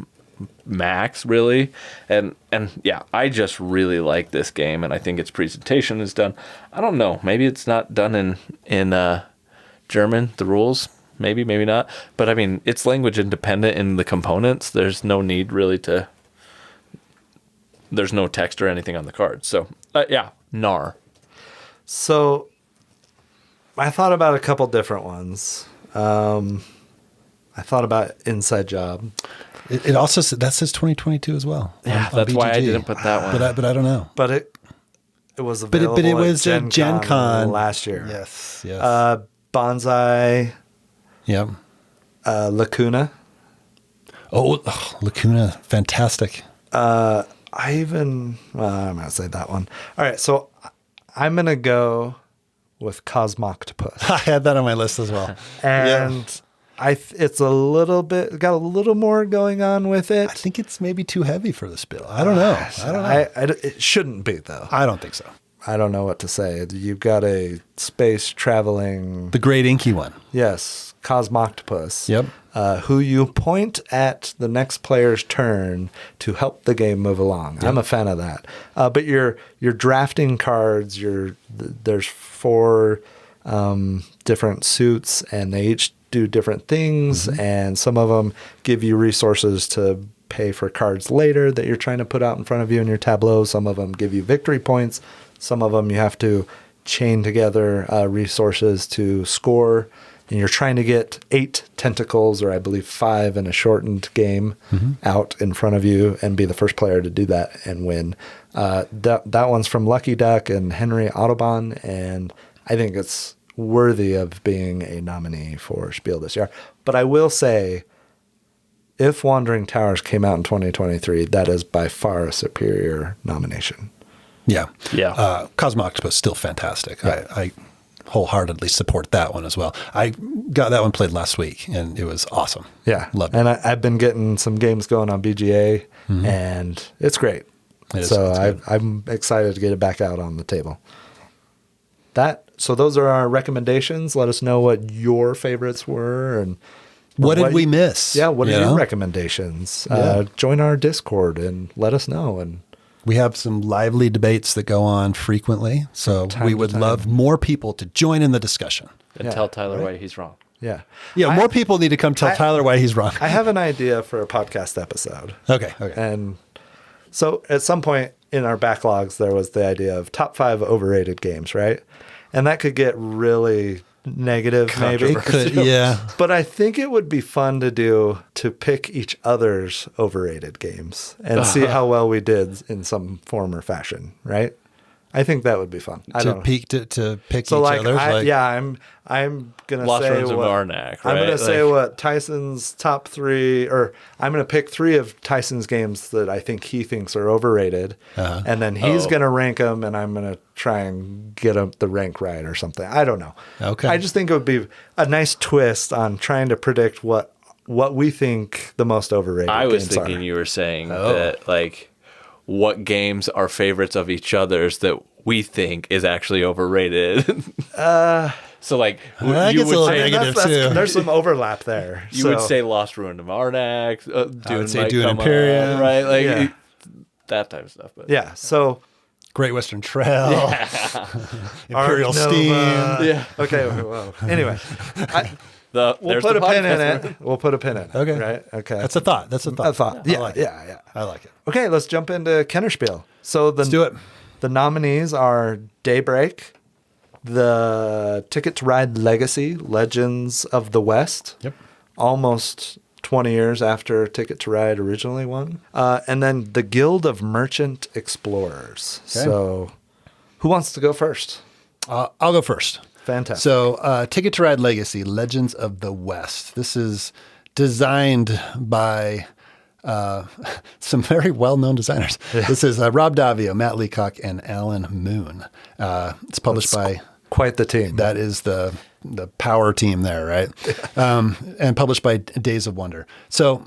max, really, and yeah, I just really like this game, and I think its presentation is done. I don't know, maybe it's not done in German, the rules, maybe not, but I mean, it's language independent in the components. There's no need really there's no text or anything on the cards, so yeah, NAR. So I thought about a couple different ones. I thought about Inside Job. It also that says 2022 as well. Yeah, on that's BGG. why I didn't put that one. But I don't know. But it was available But it was at Gen Con last year. Yes. Bonsai, Yep. Lacuna. Oh, Lacuna, fantastic. I'm going to say that one. All right, so I'm going to go with Cosmoctopus. I had that on my list as well. And it's a little bit, got a little more going on with it. I think it's maybe too heavy for the Spiel. I don't know. It shouldn't be, though. I don't think so. I don't know what to say. You've got a space traveling... The great inky one. Yes, Cosmoctopus. Yep. Who you point at the next player's turn to help the game move along. Yep. I'm a fan of that. But you're drafting cards. There's 4 different suits, and they each do different things, and some of them give you resources to pay for cards later that you're trying to put out in front of you in your tableau. Some of them give you victory points. Some of them you have to chain together resources to score, and you're trying to get 8 tentacles, or I believe 5 in a shortened game, out in front of you and be the first player to do that and win. That one's from Lucky Duck and Henry Audubon, and I think it's worthy of being a nominee for Spiel this year. But I will say, if Wandering Towers came out in 2023, that is by far a superior nomination. Yeah. Yeah. Cosmoctopus, still fantastic. Yeah. I wholeheartedly support that one as well. I got that one played last week, and it was awesome. Yeah. Loved it. And I've been getting some games going on BGA, and it's great. I'm excited to get it back out on the table. So those are our recommendations. Let us know what your favorites were, and what did we miss? Yeah, what are your recommendations? Join our Discord and let us know. And we have some lively debates that go on frequently, so we would love more people to join in the discussion. And tell Tyler why he's wrong. Yeah. More people need to come tell Tyler why he's wrong. I have an idea for a podcast episode. Okay. And so at some point in our backlogs, there was the idea of top 5 overrated games, right? And that could get really negative, maybe. It could, yeah. But I think it would be fun to pick each other's overrated games and see how well we did in some form or fashion, right? I think that would be fun. To pick each other's. I'm gonna Lost say Ruins of what Narnak, I'm gonna right? say what Tyson's top 3, or I'm gonna pick 3 of Tyson's games that I think he thinks are overrated, and then he's gonna rank them, and I'm gonna try and get the rank right or something. I don't know. Okay. I just think it would be a nice twist on trying to predict what we think the most overrated. I was games thinking are. you were saying that, like, what games are favorites of each other's that we think is actually overrated. So, like, that you gets a little would say negative, too. There's some overlap there. you would say Lost Ruin of Arnak. I would say might Dune come Imperium. on, right? Like Yeah. that type of stuff. But yeah. So Great Western Trail, Imperial Arc Steam. Nova. yeah, Okay. Well, anyway, we'll we'll put a pin in it. We'll put a pin in it. Okay. Right. Okay. That's a thought. a thought. Yeah. like it. Yeah. I like it. Okay. Let's jump into Kennerspiel. So Let's do it. The nominees are Daybreak, the Ticket to Ride Legacy, Legends of the West. Yep. Almost 20 years after Ticket to Ride originally won. And then the Guild of Merchant Explorers. Okay. So who wants to go first? I'll go first. Fantastic. So Ticket to Ride Legacy, Legends of the West. This is designed by some very well-known designers. This is Rob Davio, Matt Leacock, and Alan Moon. It's published by... Quite the team. That is the power team there, right? And published by Days of Wonder. So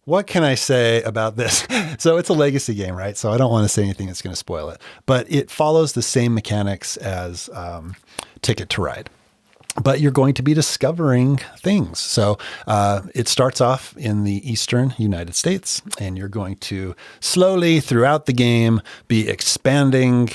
what can I say about this? So it's a legacy game, right? So I don't want to say anything that's going to spoil it. But it follows the same mechanics as Ticket to Ride. But you're going to be discovering things. So it starts off in the eastern United States, and you're going to slowly throughout the game be expanding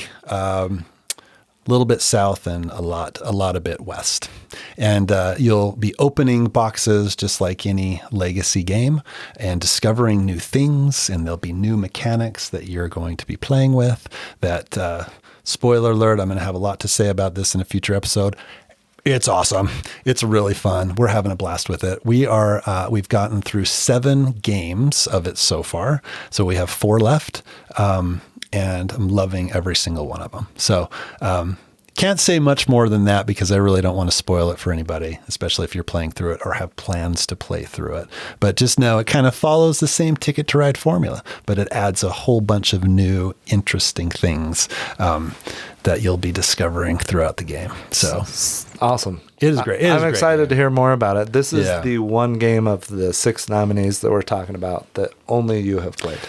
a little bit south and a lot a bit west. And you'll be opening boxes just like any legacy game and discovering new things, and there'll be new mechanics that you're going to be playing with. That, spoiler alert, I'm going to have a lot to say about this in a future episode. It's awesome. It's really fun. We're having a blast with it. We've gotten through 7 games of it so far. So we have 4 left. And I'm loving every single one of them. So, can't say much more than that because I really don't want to spoil it for anybody, especially if you're playing through it or have plans to play through it. But just know it kind of follows the same Ticket to Ride formula, but it adds a whole bunch of new, interesting things that you'll be discovering throughout the game. So awesome. It is great. I'm excited to hear more about it. This is the one game of the 6 nominees that we're talking about that only you have played.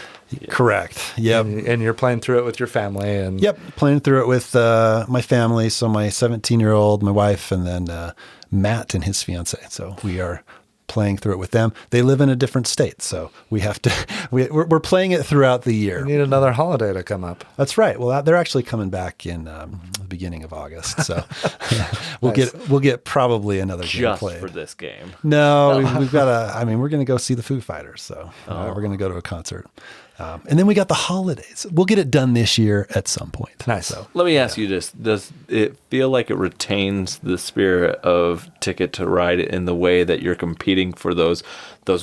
Correct. Yep. And you're playing through it with your family. And Yep. Playing through it with my family. So my 17-year-old, my wife, and then Matt and his fiance. So we are playing through it with them. They live in a different state. So we have to, we're playing it throughout the year. You need another holiday to come up. That's right. Well, they're actually coming back in the beginning of August. So we'll get probably another game played. Just for this game. No, we've got we're going to go see the Foo Fighters. So we're going to go to a concert. And then we got the holidays. We'll get it done this year at some point. Nice. So, Let me ask you this. Does it feel like it retains the spirit of Ticket to Ride in the way that you're competing for those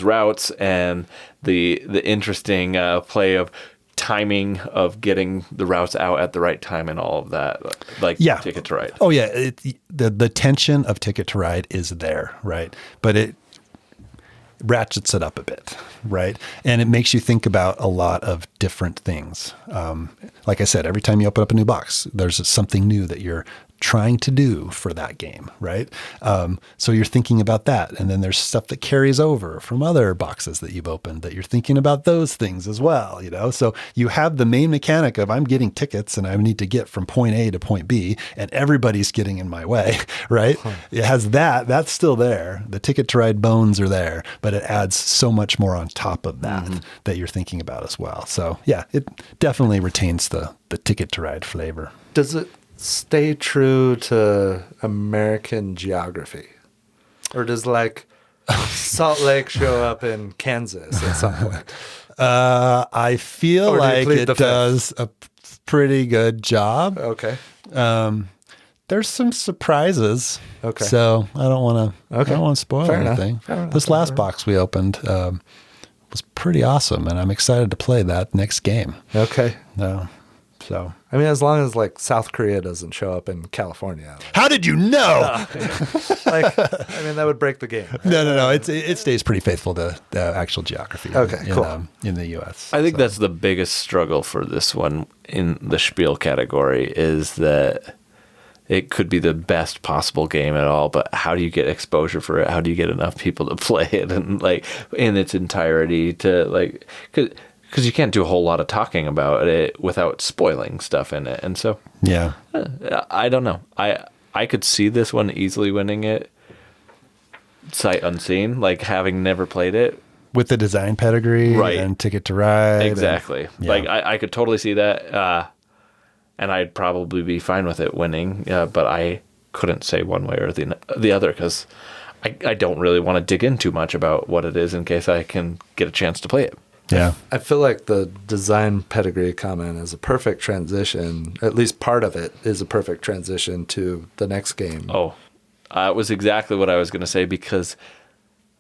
routes and the interesting play of timing of getting the routes out at the right time and all of that, like Ticket to Ride? Oh, yeah. The tension of Ticket to Ride is there, right? But it ratchets it up a bit, right? And it makes you think about a lot of different things. Like I said, every time you open up a new box, there's something new that you're trying to do for that game, right? So you're thinking about that. And then there's stuff that carries over from other boxes that you've opened that you're thinking about those things as well, you know? So you have the main mechanic of I'm getting tickets and I need to get from point A to point B and everybody's getting in my way, right? It has that's still there. The Ticket to Ride bones are there, but it adds so much more on top of that that you're thinking about as well. So yeah, it definitely retains the Ticket to Ride flavor. Does it stay true to American geography? Or does like Salt Lake show up in Kansas at some point? I feel like it does a pretty good job. Okay. There's some surprises. Okay. So I don't want to spoil anything. This last box we opened was pretty awesome, and I'm excited to play that next game. Okay. So I mean, as long as like South Korea doesn't show up in California. How did you know? That would break the game. Right? No. It stays pretty faithful to the actual geography. Okay, cool. In the U.S. I think that's the biggest struggle for this one in the Spiel category is that it could be the best possible game at all, but how do you get exposure for it? How do you get enough people to play it and like in its entirety to like because you can't do a whole lot of talking about it without spoiling stuff in it. And so, yeah, I don't know. I could see this one easily winning it sight unseen, like having never played it. With the design pedigree and Ticket to Ride. Exactly. Like I could totally see that. And I'd probably be fine with it winning. But I couldn't say one way or the other because I don't really want to dig in too much about what it is in case I can get a chance to play it. Yeah. I feel like the design pedigree comment is a perfect transition. At least part of it is a perfect transition to the next game. Oh, it was exactly what I was going to say because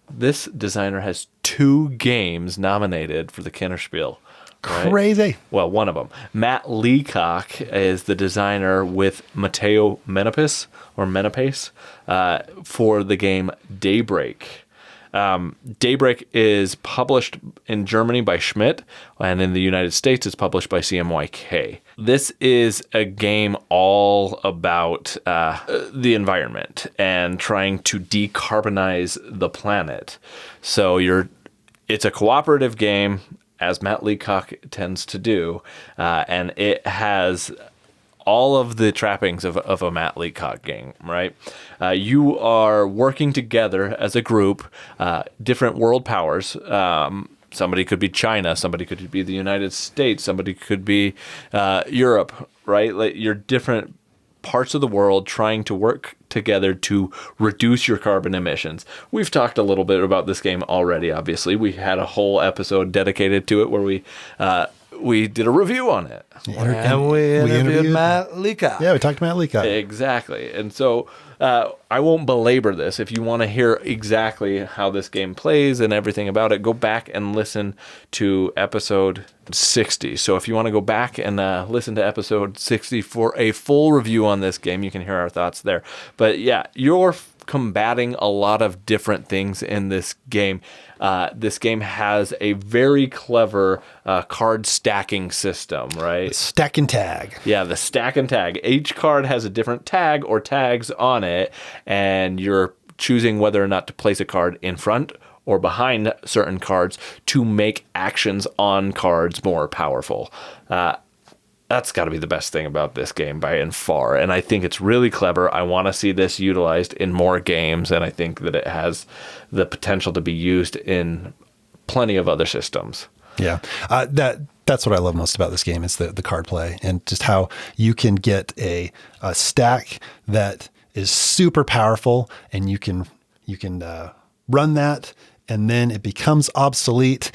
this designer has 2 games nominated for the Kennerspiel. right? Crazy. Well, one of them. Matt Leacock is the designer with Matteo Menapis for the game Daybreak. Daybreak is published in Germany by Schmidt, and in the United States it's published by CMYK. This is a game all about the environment and trying to decarbonize the planet. So it's a cooperative game, as Matt Leacock tends to do, and it has all of the trappings of a Matt Leacock game, right? You are working together as a group, different world powers. Somebody could be China, somebody could be the United States, somebody could be Europe, right? Like you're different parts of the world trying to work together to reduce your carbon emissions. We've talked a little bit about this game already, obviously. We had a whole episode dedicated to it where we did a review on it. And we interviewed Matt Leacock. Yeah, we talked to Matt Leacock. Exactly. And so I won't belabor this. If you want to hear exactly how this game plays and everything about it, go back and listen to episode 60. So if you want to go back and listen to episode 60 for a full review on this game, you can hear our thoughts there. But yeah, you're combating a lot of different things in this game. This game has a very clever card stacking system, right? Stack and tag. Yeah, the stack and tag. Each card has a different tag or tags on it, and you're choosing whether or not to place a card in front or behind certain cards to make actions on cards more powerful. That's got to be the best thing about this game by and far. And I think it's really clever. I want to see this utilized in more games, and I think that it has the potential to be used in plenty of other systems. Yeah, that's what I love most about this game is the card play and just how you can get a stack that is super powerful, and you can run that, and then it becomes obsolete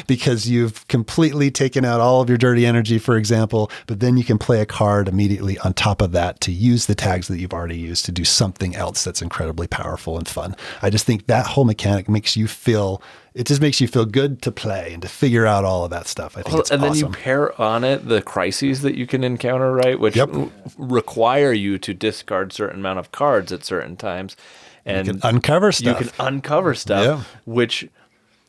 because you've completely taken out all of your dirty energy, for example, but then you can play a card immediately on top of that to use the tags that you've already used to do something else that's incredibly powerful and fun. I just think that whole mechanic makes you feel good to play and to figure out all of that stuff. I think it's awesome. And then you pair on it the crises that you can encounter, right? Which require you to discard certain amount of cards at certain times. And you can uncover stuff. Which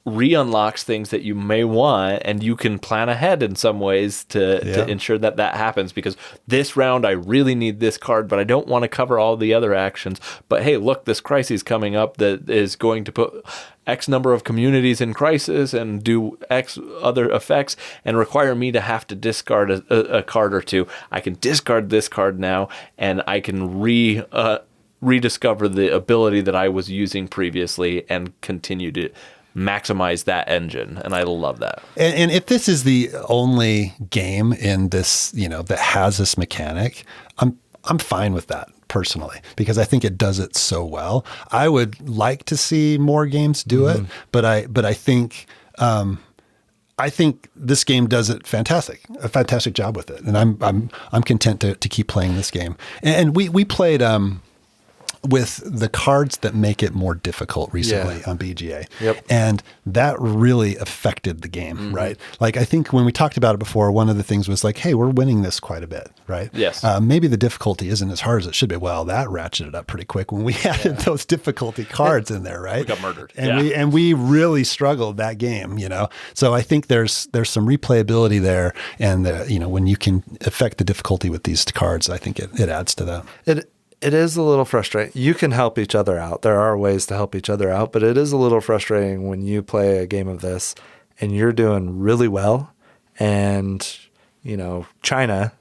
re-unlocks things that you may want, and you can plan ahead in some ways to ensure that happens, because this round I really need this card, but I don't want to cover all the other actions. But hey, look, this crisis coming up that is going to put X number of communities in crisis and do X other effects and require me to have to discard a card or two. I can discard this card now, and I can rediscover the ability that I was using previously and continue to maximize that engine. And I love that. And if this is the only game in this, that has this mechanic, I'm fine with that personally, because I think it does it so well. I would like to see more games do it, but I think this game does it a fantastic job with it. And I'm content to keep playing this game. And we played with the cards that make it more difficult recently on BGA. Yep. And that really affected the game, right? Like, I think when we talked about it before, one of the things was like, hey, we're winning this quite a bit, right? Yes. Maybe the difficulty isn't as hard as it should be. Well, that ratcheted up pretty quick when we added those difficulty cards in there, right? We got murdered. And we really struggled that game, So I think there's some replayability there, and when you can affect the difficulty with these cards, I think it adds to that. It is a little frustrating. You can help each other out. There are ways to help each other out, but it is a little frustrating when you play a game of this and you're doing really well and, China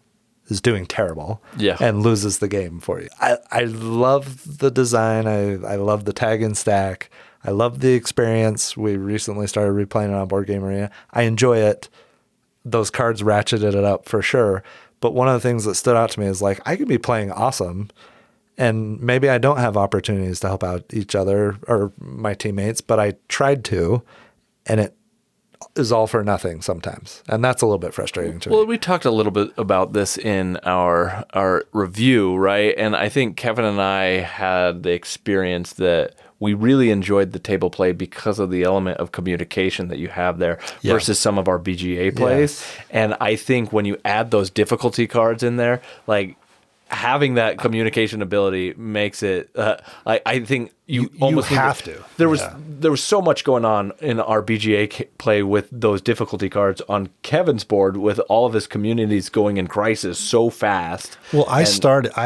is doing terrible and loses the game for you. I love the design. I love the tag and stack. I love the experience. We recently started replaying it on Board Game Arena. I enjoy it. Those cards ratcheted it up for sure. But one of the things that stood out to me is like, I could be playing awesome, and maybe I don't have opportunities to help out each other or my teammates, but I tried to, and it is all for nothing sometimes. And that's a little bit frustrating to me. Well, we talked a little bit about this in our review, right? And I think Kevin and I had the experience that we really enjoyed the table play because of the element of communication that you have there versus some of our BGA plays. And I think when you add those difficulty cards in there, like having that communication ability makes it, I think you almost have to. There was so much going on in our BGA play with those difficulty cards on Kevin's board with all of his communities going in crisis so fast. Well, I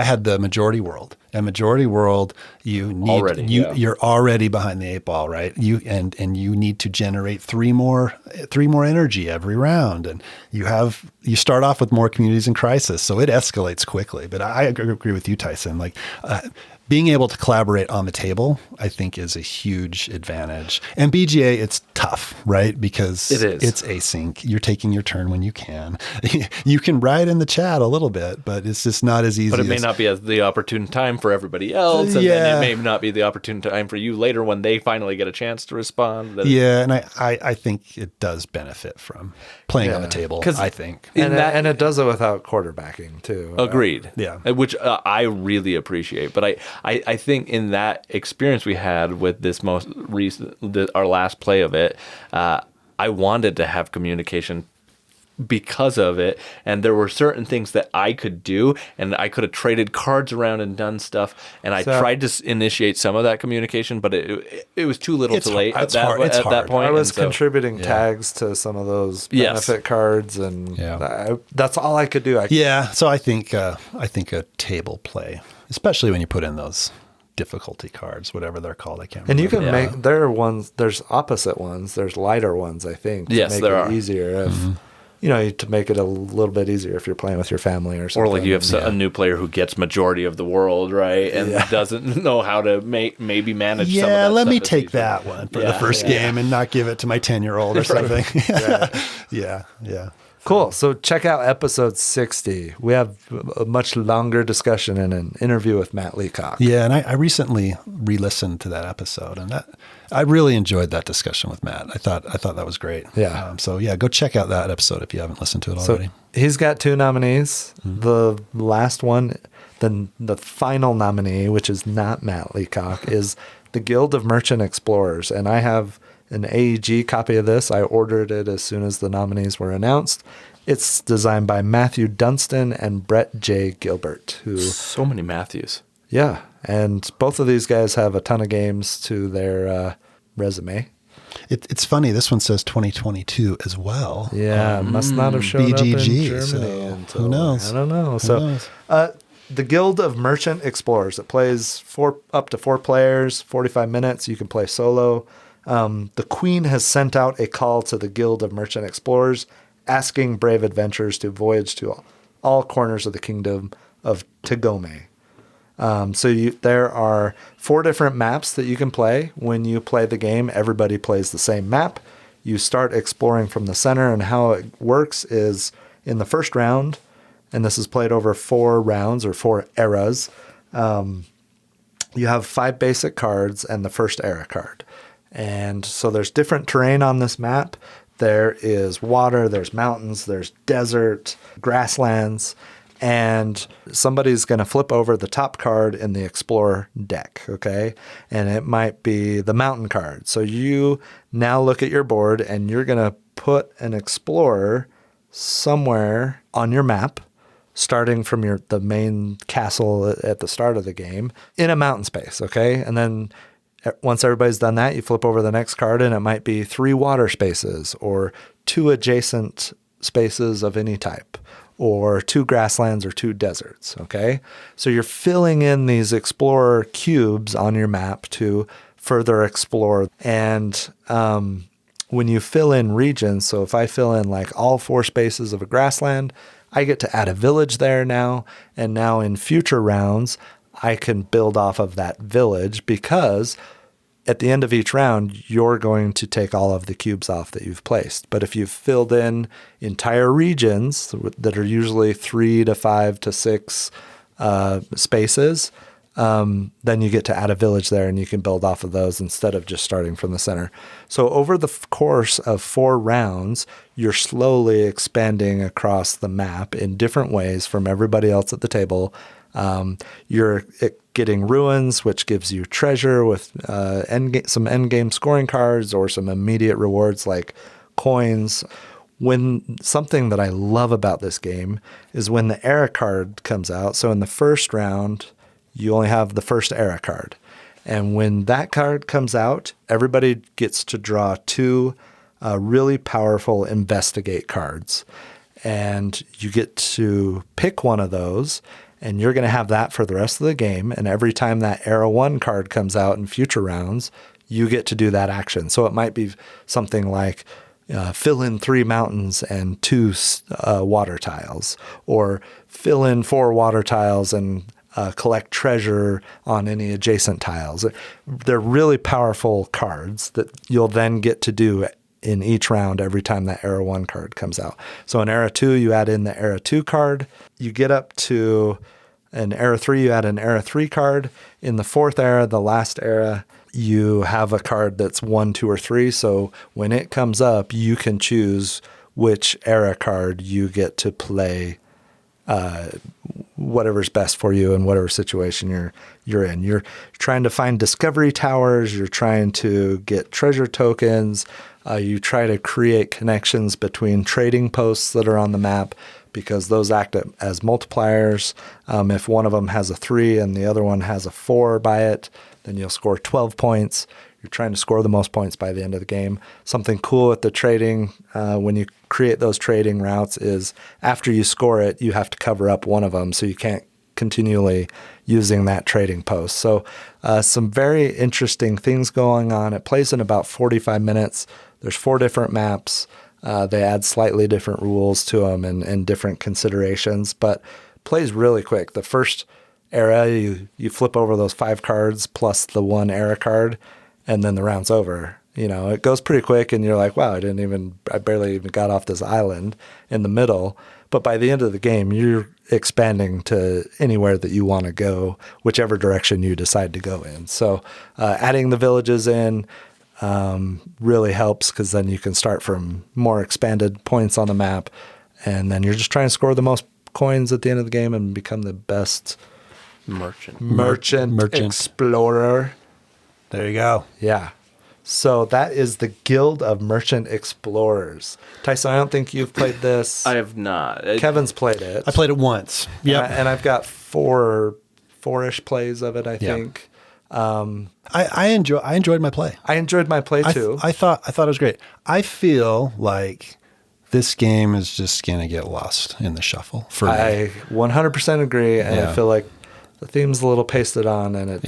had the majority world. And majority world, you're already behind the 8 ball, right? You need to generate three more energy every round, and you start off with more communities in crisis, so it escalates quickly. But I agree with you, Tyson. Like being able to collaborate on the table, I think, is a huge advantage. And BGA, it's tough, right? Because it's async. You're taking your turn when you can. You can write in the chat a little bit, but it's just not as easy. But it may not be the opportune time for everybody else, and then it may not be the opportune time for you later when they finally get a chance to respond. And I think it does benefit from playing on the table, I think. And it does it without quarterbacking, too. Agreed. Yeah. Which I really appreciate. But I think in that experience we had with this most recent, our last play of it, I wanted to have communication because of it, and there were certain things that I could do, and I could have traded cards around and done stuff, and I tried to initiate some of that communication, but it was too little too late at that point. I was contributing tags to some of those benefit cards, and that's all I could do. So I think a table play, especially when you put in those difficulty cards, whatever they're called. I can't remember. And you can make, there are ones, there's opposite ones, there's lighter ones, I think. Yes, there are. Easier if, to make it a little bit easier if you're playing with your family or something. Or like you have a new player who gets majority of the world, right? And doesn't know how to maybe manage some of that let stuff me take that one for the first game and not give it to my 10-year-old or something. Yeah. Cool. So check out episode 60. We have a much longer discussion and an interview with Matt Leacock. Yeah, and I recently re-listened to that episode, and I really enjoyed that discussion with Matt. I thought that was great. Yeah. Go check out that episode if you haven't listened to it already. So he's got 2 nominees. The last one, the final nominee, which is not Matt Leacock, is the Guild of Merchant Explorers, and I have an AEG copy of this. I ordered it as soon as the nominees were announced. It's designed by Matthew Dunstan and Brett J. Gilbert. So many Matthews. Yeah, and both of these guys have a ton of games to their resume. It's funny. This one says 2022 as well. Yeah, must not have shown BGG, up in Germany so until, who knows? I don't know. The Guild of Merchant Explorers. It plays up to 4 players, 45 minutes. You can play solo. The Queen has sent out a call to the Guild of Merchant Explorers, asking brave adventurers to voyage to all corners of the kingdom of Tegome. There are 4 different maps that you can play. When you play the game, everybody plays the same map. You start exploring from the center, and how it works is in the first round, and this is played over 4 rounds or 4 eras, you have 5 basic cards and the first era card. And so there's different terrain on this map. There is water, there's mountains, there's desert, grasslands, and somebody's going to flip over the top card in the Explorer deck, okay? And it might be the mountain card. So you now look at your board, and you're going to put an Explorer somewhere on your map, starting from the main castle at the start of the game, in a mountain space, okay? And then once everybody's done that, you flip over the next card, and it might be 3 water spaces or 2 adjacent spaces of any type, or 2 grasslands or 2 deserts, okay? So you're filling in these Explorer cubes on your map to further explore. And when you fill in regions, so if I fill in like all 4 spaces of a grassland, I get to add a village there now, and now in future rounds, I can build off of that village, because at the end of each round, you're going to take all of the cubes off that you've placed. But if you've filled in entire regions that are usually 3 to 5 to 6 spaces, then you get to add a village there, and you can build off of those instead of just starting from the center. So over the course of 4 rounds, you're slowly expanding across the map in different ways from everybody else at the table. You're getting ruins, which gives you treasure with some endgame scoring cards or some immediate rewards like coins. When something that I love about this game is when the era card comes out. So in the first round, you only have the first era card. And when that card comes out, everybody gets to draw 2 really powerful investigate cards. And you get to pick one of those, and you're going to have that for the rest of the game. And every time that Era 1 card comes out in future rounds, you get to do that action. So it might be something like fill in 3 mountains and 2 water tiles, or fill in 4 water tiles and collect treasure on any adjacent tiles. They're really powerful cards that you'll then get to do in each round every time that Era 1 card comes out. So in Era 2, you add in the Era 2 card. You get up to an Era 3, you add an Era 3 card. In the 4th era, the last era, you have a card that's 1, 2, or 3. So when it comes up, you can choose which era card you get to play, whatever's best for you in whatever situation you're in. You're trying to find discovery towers. You're trying to get treasure tokens. You try to create connections between trading posts that are on the map, because those act as multipliers. If one of them has a 3 and the other one has a 4 by it, then you'll score 12 points. You're trying to score the most points by the end of the game. Something cool with the trading, when you create those trading routes, is after you score it, you have to cover up one of them, so you can't continually using that trading post. So some very interesting things going on. It plays in about 45 minutes. There's 4 different maps. They add slightly different rules to them and different considerations, but plays really quick. The first era, you flip over those 5 cards plus the 1 era card, and then the round's over. You know, it goes pretty quick, and you're like, wow, I barely even got off this island in the middle. But by the end of the game, you're expanding to anywhere that you want to go, whichever direction you decide to go in. So adding the villages in really helps, because then you can start from more expanded points on the map, and then you're just trying to score the most coins at the end of the game and become the best merchant explorer. There you go. Yeah. So that is the Guild of Merchant Explorers. Tyson, I don't think you've played this. I have not. Kevin's played it. I played it once. Yeah, and I've got 4-ish plays of it, I think. I enjoyed my play. I enjoyed my play too. I thought it was great. I feel like this game is just gonna get lost in the shuffle for me. I 100% agree, and I feel like the theme's a little pasted on, and it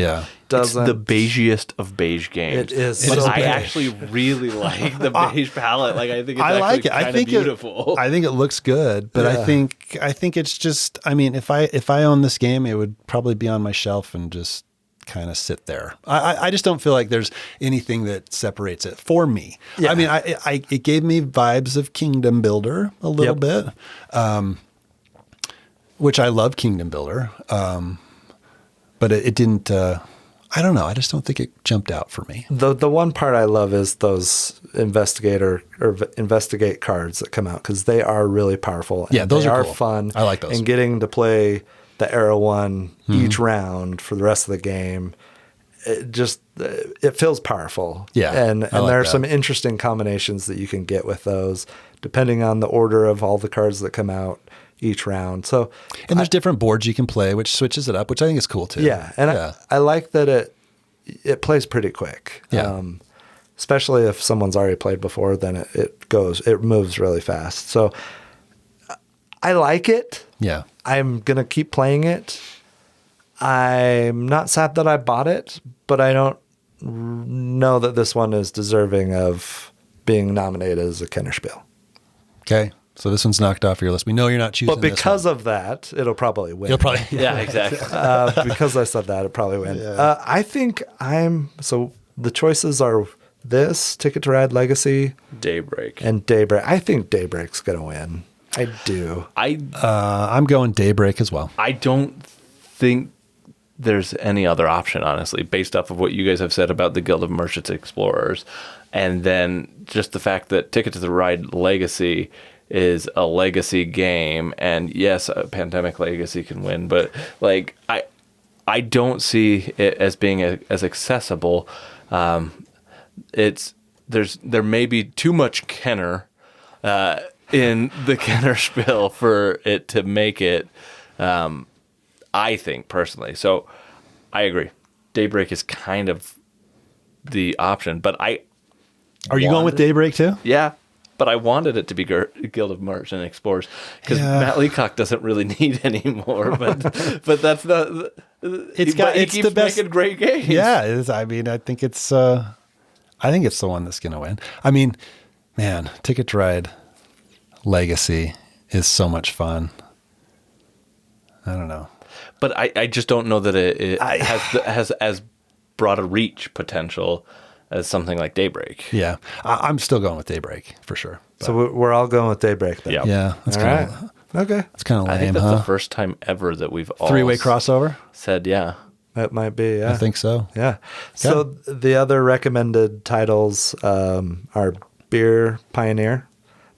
doesn't. It's the beigiest of beige games. It is. But so I beige. actually really like the beige palette. Like, I think it's like it. kind of beautiful. I think it looks good, but I think it's just. I mean, if I own this game, it would probably be on my shelf and just kind of sit there. I just don't feel like there's anything that separates it for me. Yeah. I mean, it gave me vibes of Kingdom Builder a little bit, which I love Kingdom Builder. But it didn't, I don't know. I just don't think it jumped out for me. The one part I love is those investigate cards that come out, because they are really powerful. Yeah, those are cool. Fun. I like those. And getting to play the Era 1 each round for the rest of the game, it feels powerful. Yeah, and there are some interesting combinations that you can get with those, depending on the order of all the cards that come out each round. So, and there's different boards you can play, which switches it up, which I think is cool too. Yeah, and I like that it plays pretty quick. Yeah. Especially if someone's already played before, then it moves really fast. So I like it. Yeah. I'm gonna keep playing it. I'm not sad that I bought it, but I don't know that this one is deserving of being nominated as a Kennerspiel. Okay. So this one's knocked off your list. We know you're not choosing but because of that, it'll probably win. You'll probably, Yeah, exactly. Because I said that, it'll probably win. Yeah. I think so the choices are this, Ticket to Ride Legacy, Daybreak. and Daybreak. I think Daybreak's going to win. I do. I'm going Daybreak as well. I don't think there's any other option, honestly, based off of what you guys have said about the Guild of Merchants Explorers. And then just the fact that Ticket to the Ride Legacy is a legacy game, and yes, a Pandemic Legacy can win, but like I don't see it as being as accessible. There may be too much Kenner in the Kennerspiel for it to make it. I think personally, so I agree. Daybreak is kind of the option, but are you going with Daybreak too? Yeah, but I wanted it to be Guild of Merchant Explorers because Matt Leacock doesn't really need anymore. But that's not. It's the best. Making great games. Yeah, it is. I mean, I think it's the one that's going to win. I mean, man, Ticket to Ride Legacy is so much fun. I don't know. But I just don't know that it has as broad a reach potential as something like Daybreak. Yeah, I'm still going with Daybreak for sure. But. So we're all going with Daybreak then. Yeah. That's all right. Okay. It's kind of lame, I think that's the first time ever that we've all three-way crossover said, yeah. That might be, yeah. I think so. Yeah. So the other recommended titles are Beer Pioneer,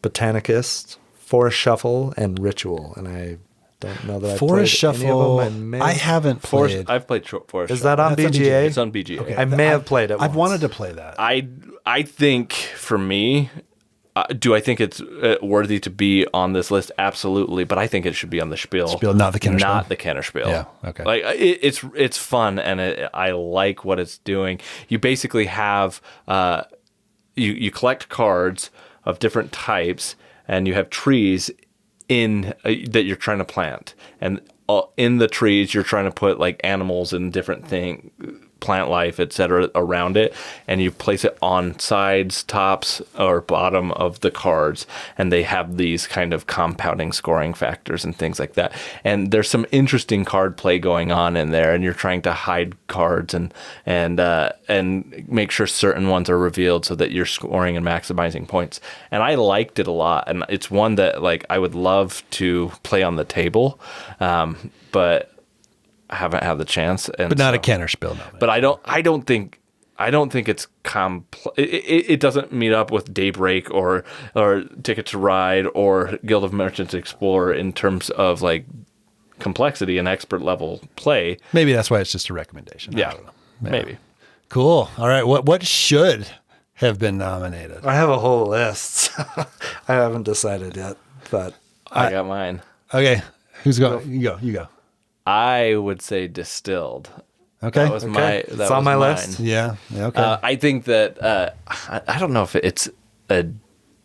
Botanicist, Forest Shuffle, and Ritual. And I don't know that Forest I played Shuffle. any of them. I haven't played. I've played Forest Is that on Shuffle. BGA? It's on BGA. Okay. I may have played it once. I've wanted to play that. I think for me, do I think it's worthy to be on this list? Absolutely, but I think it should be on the Spiel, not the Kennerspiel. Not the Kennerspiel. Yeah, okay. Like it's fun and I like what it's doing. You basically have you collect cards of different types, and you have trees in that you're trying to plant, and in the trees you're trying to put like animals and different things, plant life, etc., around it, and you place it on sides, tops, or bottom of the cards, and they have these kind of compounding scoring factors and things like that. And there's some interesting card play going on in there, and you're trying to hide cards and make sure certain ones are revealed so that you're scoring and maximizing points. And I liked it a lot, and it's one that like I would love to play on the table, but I haven't had the chance, but not a Kennerspiel. But I don't think it's it doesn't meet up with Daybreak or Ticket to Ride or Guild of Merchants Explorer in terms of like complexity and expert level play. Maybe that's why it's just a recommendation. Yeah, I don't know. maybe. Cool. All right. What should have been nominated? I have a whole list. I haven't decided yet, but I got mine. Okay. Who's going? You go. I would say Distilled. Okay. That was It's on my list. Yeah. Okay. I think that I don't know if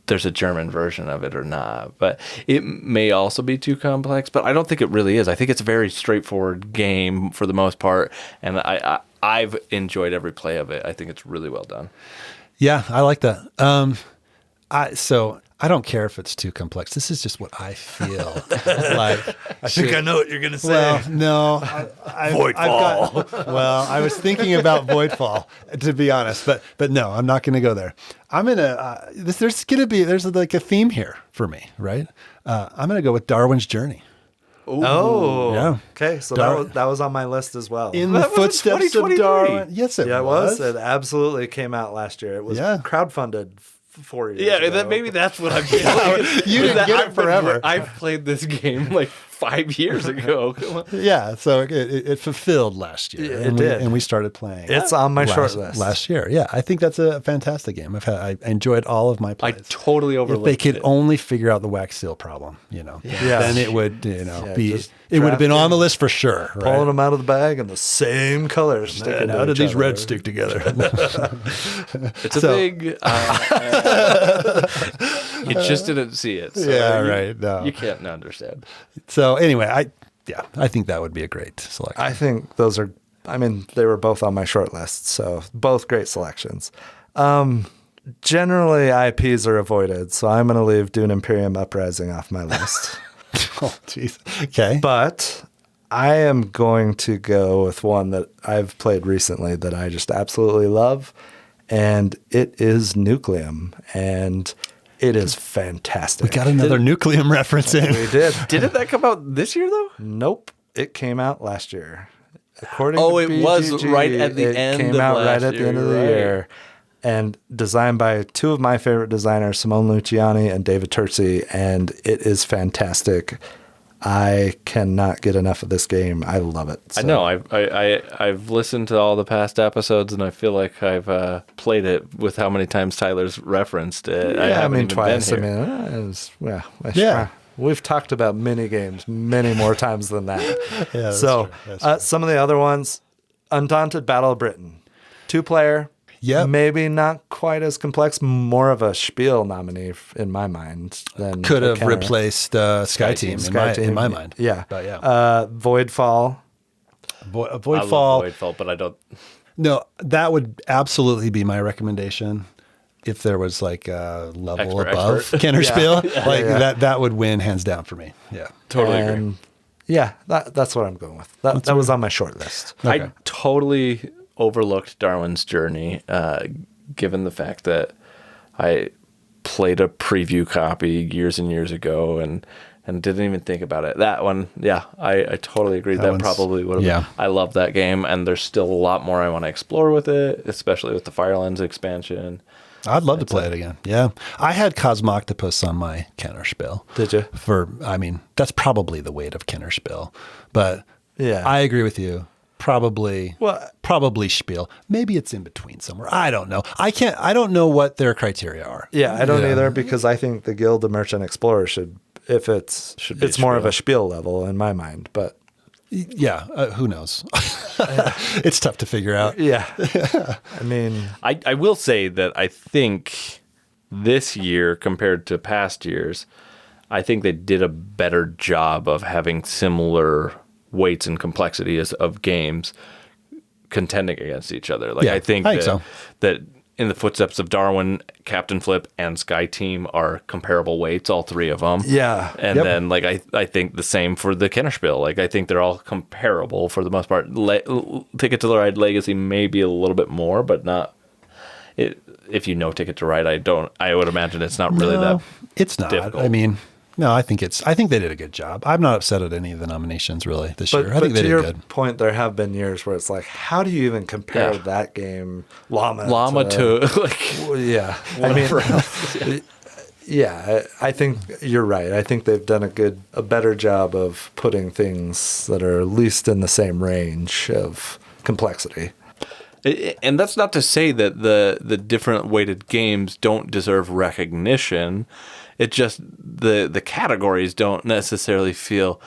there's a German version of it or not, but it may also be too complex. But I don't think it really is. I think it's a very straightforward game for the most part, and I've enjoyed every play of it. I think it's really well done. Yeah, I like that. I don't care if it's too complex. This is just what I feel like. I think I know what you're going to say. Well, no. Voidfall. I was thinking about Voidfall, to be honest, but no, I'm not going to go there. I'm going to, there's like a theme here for me, right? I'm going to go with Darwin's Journey. Ooh. Oh, yeah. Okay, so that was on my list as well. In the Footsteps of Darwin. Yes, it was. It absolutely came out last year. It was crowdfunded 4 years ago. Maybe that's what I'm getting. You didn't get it forever. I've played this game like 5 years ago. Yeah, so it fulfilled last year. It did. And we started playing. It's on my short list. Last year. Yeah, I think that's a fantastic game. I enjoyed all of my plays. I totally overlooked it. If they could it. only figure out the wax seal problem, then it would, be... It would have been on the list for sure. Right? Pulling them out of the bag in the same colors. How did these reds stick together? It's a big... you just didn't see it. So right. No. You can't understand. So anyway, I think that would be a great selection. I think those are... they were both on my short list, so both great selections. Generally, IPs are avoided, so I'm going to leave Dune Imperium Uprising off my list. Oh, jeez. Okay. But I am going to go with one that I've played recently that I just absolutely love, and it is Nucleum, and it is fantastic. We got another Nucleum reference in. We did. Didn't that come out this year, though? Nope. It came out last year. According to it BGG, was right at the end It came of out last right at the end of the year, year. And designed by two of my favorite designers, Simone Luciani and David Terzi, and it is fantastic. I cannot get enough of this game. I love it. I know. I've listened to all the past episodes, and I feel like I've played it with how many times Tyler's referenced it. Yeah, I mean, even twice. I been here. mean, yeah. We've talked about mini games many more times than that. Yeah, that's so true. That's true. some of the other ones, Undaunted Battle of Britain, 2-player. Yep. Maybe not quite as complex, more of a Spiel nominee in my mind than Could a have Kenner. replaced Sky Team in my mind. Yeah. But yeah. Voidfall. I Voidfall. love Voidfall, but I don't. No, that would absolutely be my recommendation. If there was like a level above Kennerspiel, that would win hands down for me. Yeah. Totally agree. Yeah, that's what I'm going with. That was on my short list. Okay. I totally overlooked Darwin's Journey, given the fact that I played a preview copy years and years ago and didn't even think about it. That one, yeah, I totally agree. That probably would have. Yeah. I love that game, and there's still a lot more I want to explore with it, especially with the Firelands expansion. I'd love to play it again. Yeah. I had Cosmoctopus on my Kennerspiel. Did you? That's probably the weight of Kennerspiel. But Yeah. I agree with you. Probably Spiel. Maybe it's in between somewhere. I don't know. I don't know what their criteria are. Yeah, I don't either, because I think the Guild of Merchant Explorers should be it's more of a Spiel level in my mind, but yeah, who knows? It's tough to figure out. yeah. I mean, I will say that I think this year compared to past years, I think they did a better job of having similar weights and complexities of games contending against each other. Like, Yeah, I think so. that in the Footsteps of Darwin, Captain Flip and Sky Team are comparable weights, all three of them. yeah. And then, like, I think the same for the Kennerspiel. Like, I think they're all comparable for the most part. Ticket to the Ride Legacy may be a little bit more, but not. If you know Ticket to Ride, I would imagine it's not really that. It's not. difficult. I mean, no, I think they did a good job. I'm not upset at any of the nominations really this year. I think they to did your good. point, there have been years where it's like, how do you even compare that game, Llama to like Well, yeah. I mean, yeah, I think you're right. I think they've done a better job of putting things that are at least in the same range of complexity. And that's not to say that the different weighted games don't deserve recognition. It just the categories don't necessarily feel.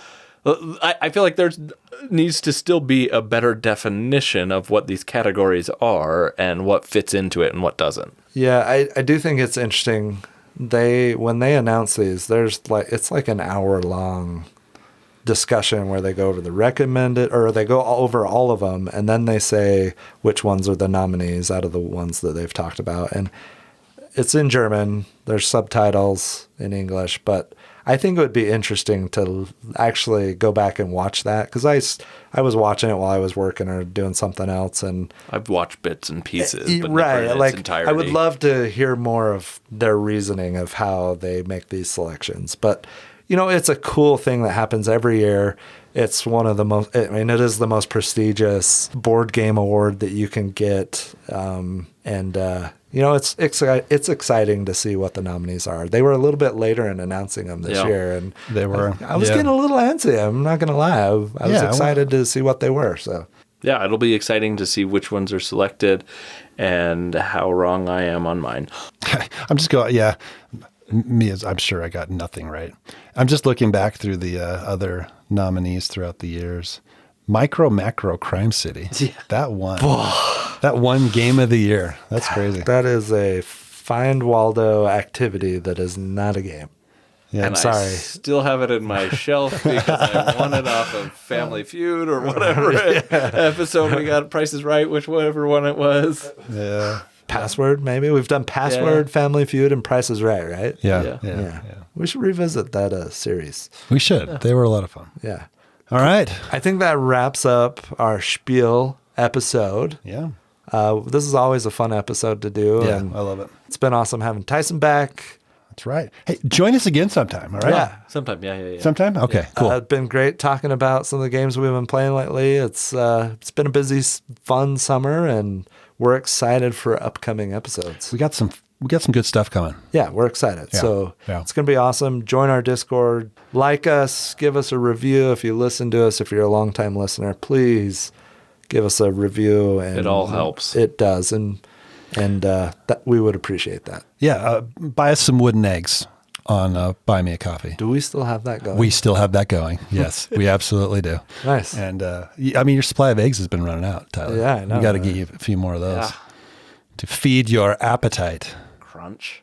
I feel like there needs to still be a better definition of what these categories are and what fits into it and what doesn't. Yeah, I do think it's interesting. When they announce these, it's like an hour-long discussion where they go over the recommended, or they go over all of them, and then they say which ones are the nominees out of the ones that they've talked about. And it's in German. There's subtitles in English, but I think it would be interesting to actually go back and watch that, because I was watching it while I was working or doing something else, and I've watched bits and pieces, but right, never in like its entirety. I would love to hear more of their reasoning of how they make these selections. But it's a cool thing that happens every year. It's one of the most. I mean, it is the most prestigious board game award that you can get, it's exciting to see what the nominees are. They were a little bit later in announcing them this year, and They were. I was getting a little antsy. I'm not going to lie. I was excited to see what they were. So yeah, it'll be exciting to see which ones are selected and how wrong I am on mine. I'm just going. Yeah, I'm sure I got nothing right. I'm just looking back through the other nominees throughout the years. Micro Macro Crime City. Yeah. That one. That one game of the year. That's crazy. That is a Find Waldo activity that is not a game. Yeah, And sorry. I still have it in my shelf because I won it off of Family Feud or whatever episode we got Price is Right, whichever one it was. Yeah. Password, maybe? We've done Password, Family Feud, and Price is Right, right? Yeah. We should revisit that series. We should. They were a lot of fun. Yeah. All right. I think that wraps up our Spiel episode. Yeah. This is always a fun episode to do. Yeah, and I love it. it's been awesome having Tyson back. That's right. Hey, join us again sometime, all right? Yeah. Sometime, yeah. Sometime? Okay, cool. It's been great talking about some of the games we've been playing lately. It's been a busy, fun summer, and we're excited for upcoming episodes. We got some we got some good stuff coming. Yeah, we're excited. Yeah, So yeah. it's going to be awesome. Join our Discord. Like us. Give us a review if you listen to us. If you're a longtime listener, please give us a review. And It all helps. It does. And that we would appreciate that. Yeah, buy us some wooden eggs on Buy Me a Coffee. Do we still have that going? We still have that going. Yes, we absolutely do. Nice. And I mean, your supply of eggs has been running out, Tyler. Yeah, I know, We got to right? get you a few more of those Yeah. to feed your appetite. Crunch.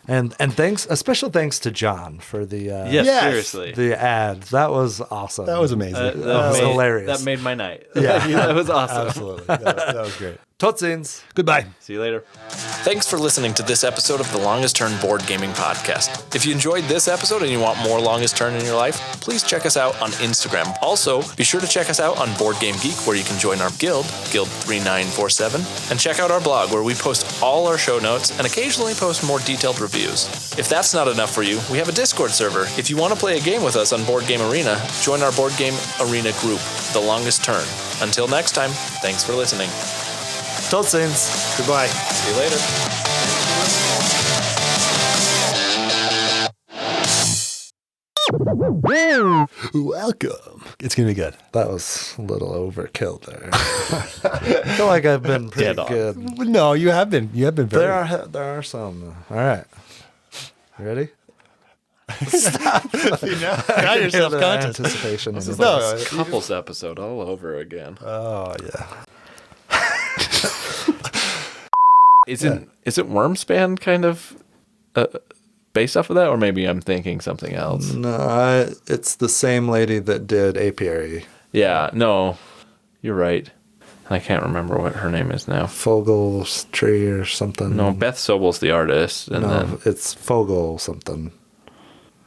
And thanks, a special thanks to John for the Yes, Yes. seriously. the ad. That was awesome. That was amazing. That was made- hilarious. That made my night. Yeah. That was awesome. Absolutely. That was great. Totsins. Goodbye. See you later. Thanks for listening to this episode of the Longest Turn Board Gaming Podcast. If you enjoyed this episode and you want more Longest Turn in your life, please check us out on Instagram. Also, be sure to check us out on Board Game Geek, where you can join our guild, Guild 3947, and check out our blog, where we post all our show notes and occasionally post more detailed reviews. If that's not enough for you, we have a Discord server. If you want to play a game with us on Board Game Arena, join our Board Game Arena group, The Longest Turn. Until next time, thanks for listening. Totsins. Goodbye. See you later. Welcome. It's going to be good. That was a little overkill there. I feel like I've been pretty Dead on. good. No, you have been. You have been very. There are some. All right. You ready? Now you're self-conscious. Anticipation. in the No, voice. Couples episode all over again. Oh, yeah. Isn't Wormspan kind of based off of that, or maybe I'm thinking something else? No, it's the same lady that did Apiary. Yeah, no, you're right. I can't remember what her name is now. Fogel's Tree or something. No, Beth Sobel's the artist, and no, then it's Fogel something.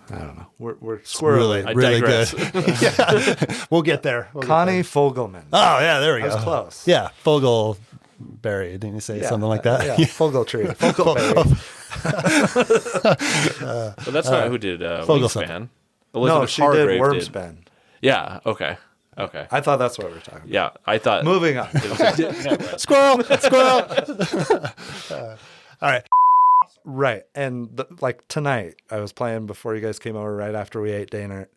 I don't know. We're Really, squirrely. I really digress. good. Yeah. We'll get there. Connie Fogelman. Oh, yeah, there we go. That was close. Yeah, Fogelberry. Didn't you say something like that? Yeah, Fogel Tree. Fogelberry. but that's not who did Fogel something. Wingspan. No, Elizabeth she Hargrave did Wormspan. Yeah. Okay. I thought that's what we were talking about. Yeah, I thought. Moving on. Squirrel! All right. Right. And like tonight, I was playing before you guys came over right after we ate dinner.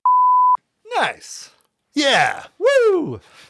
Nice. Yeah. Woo!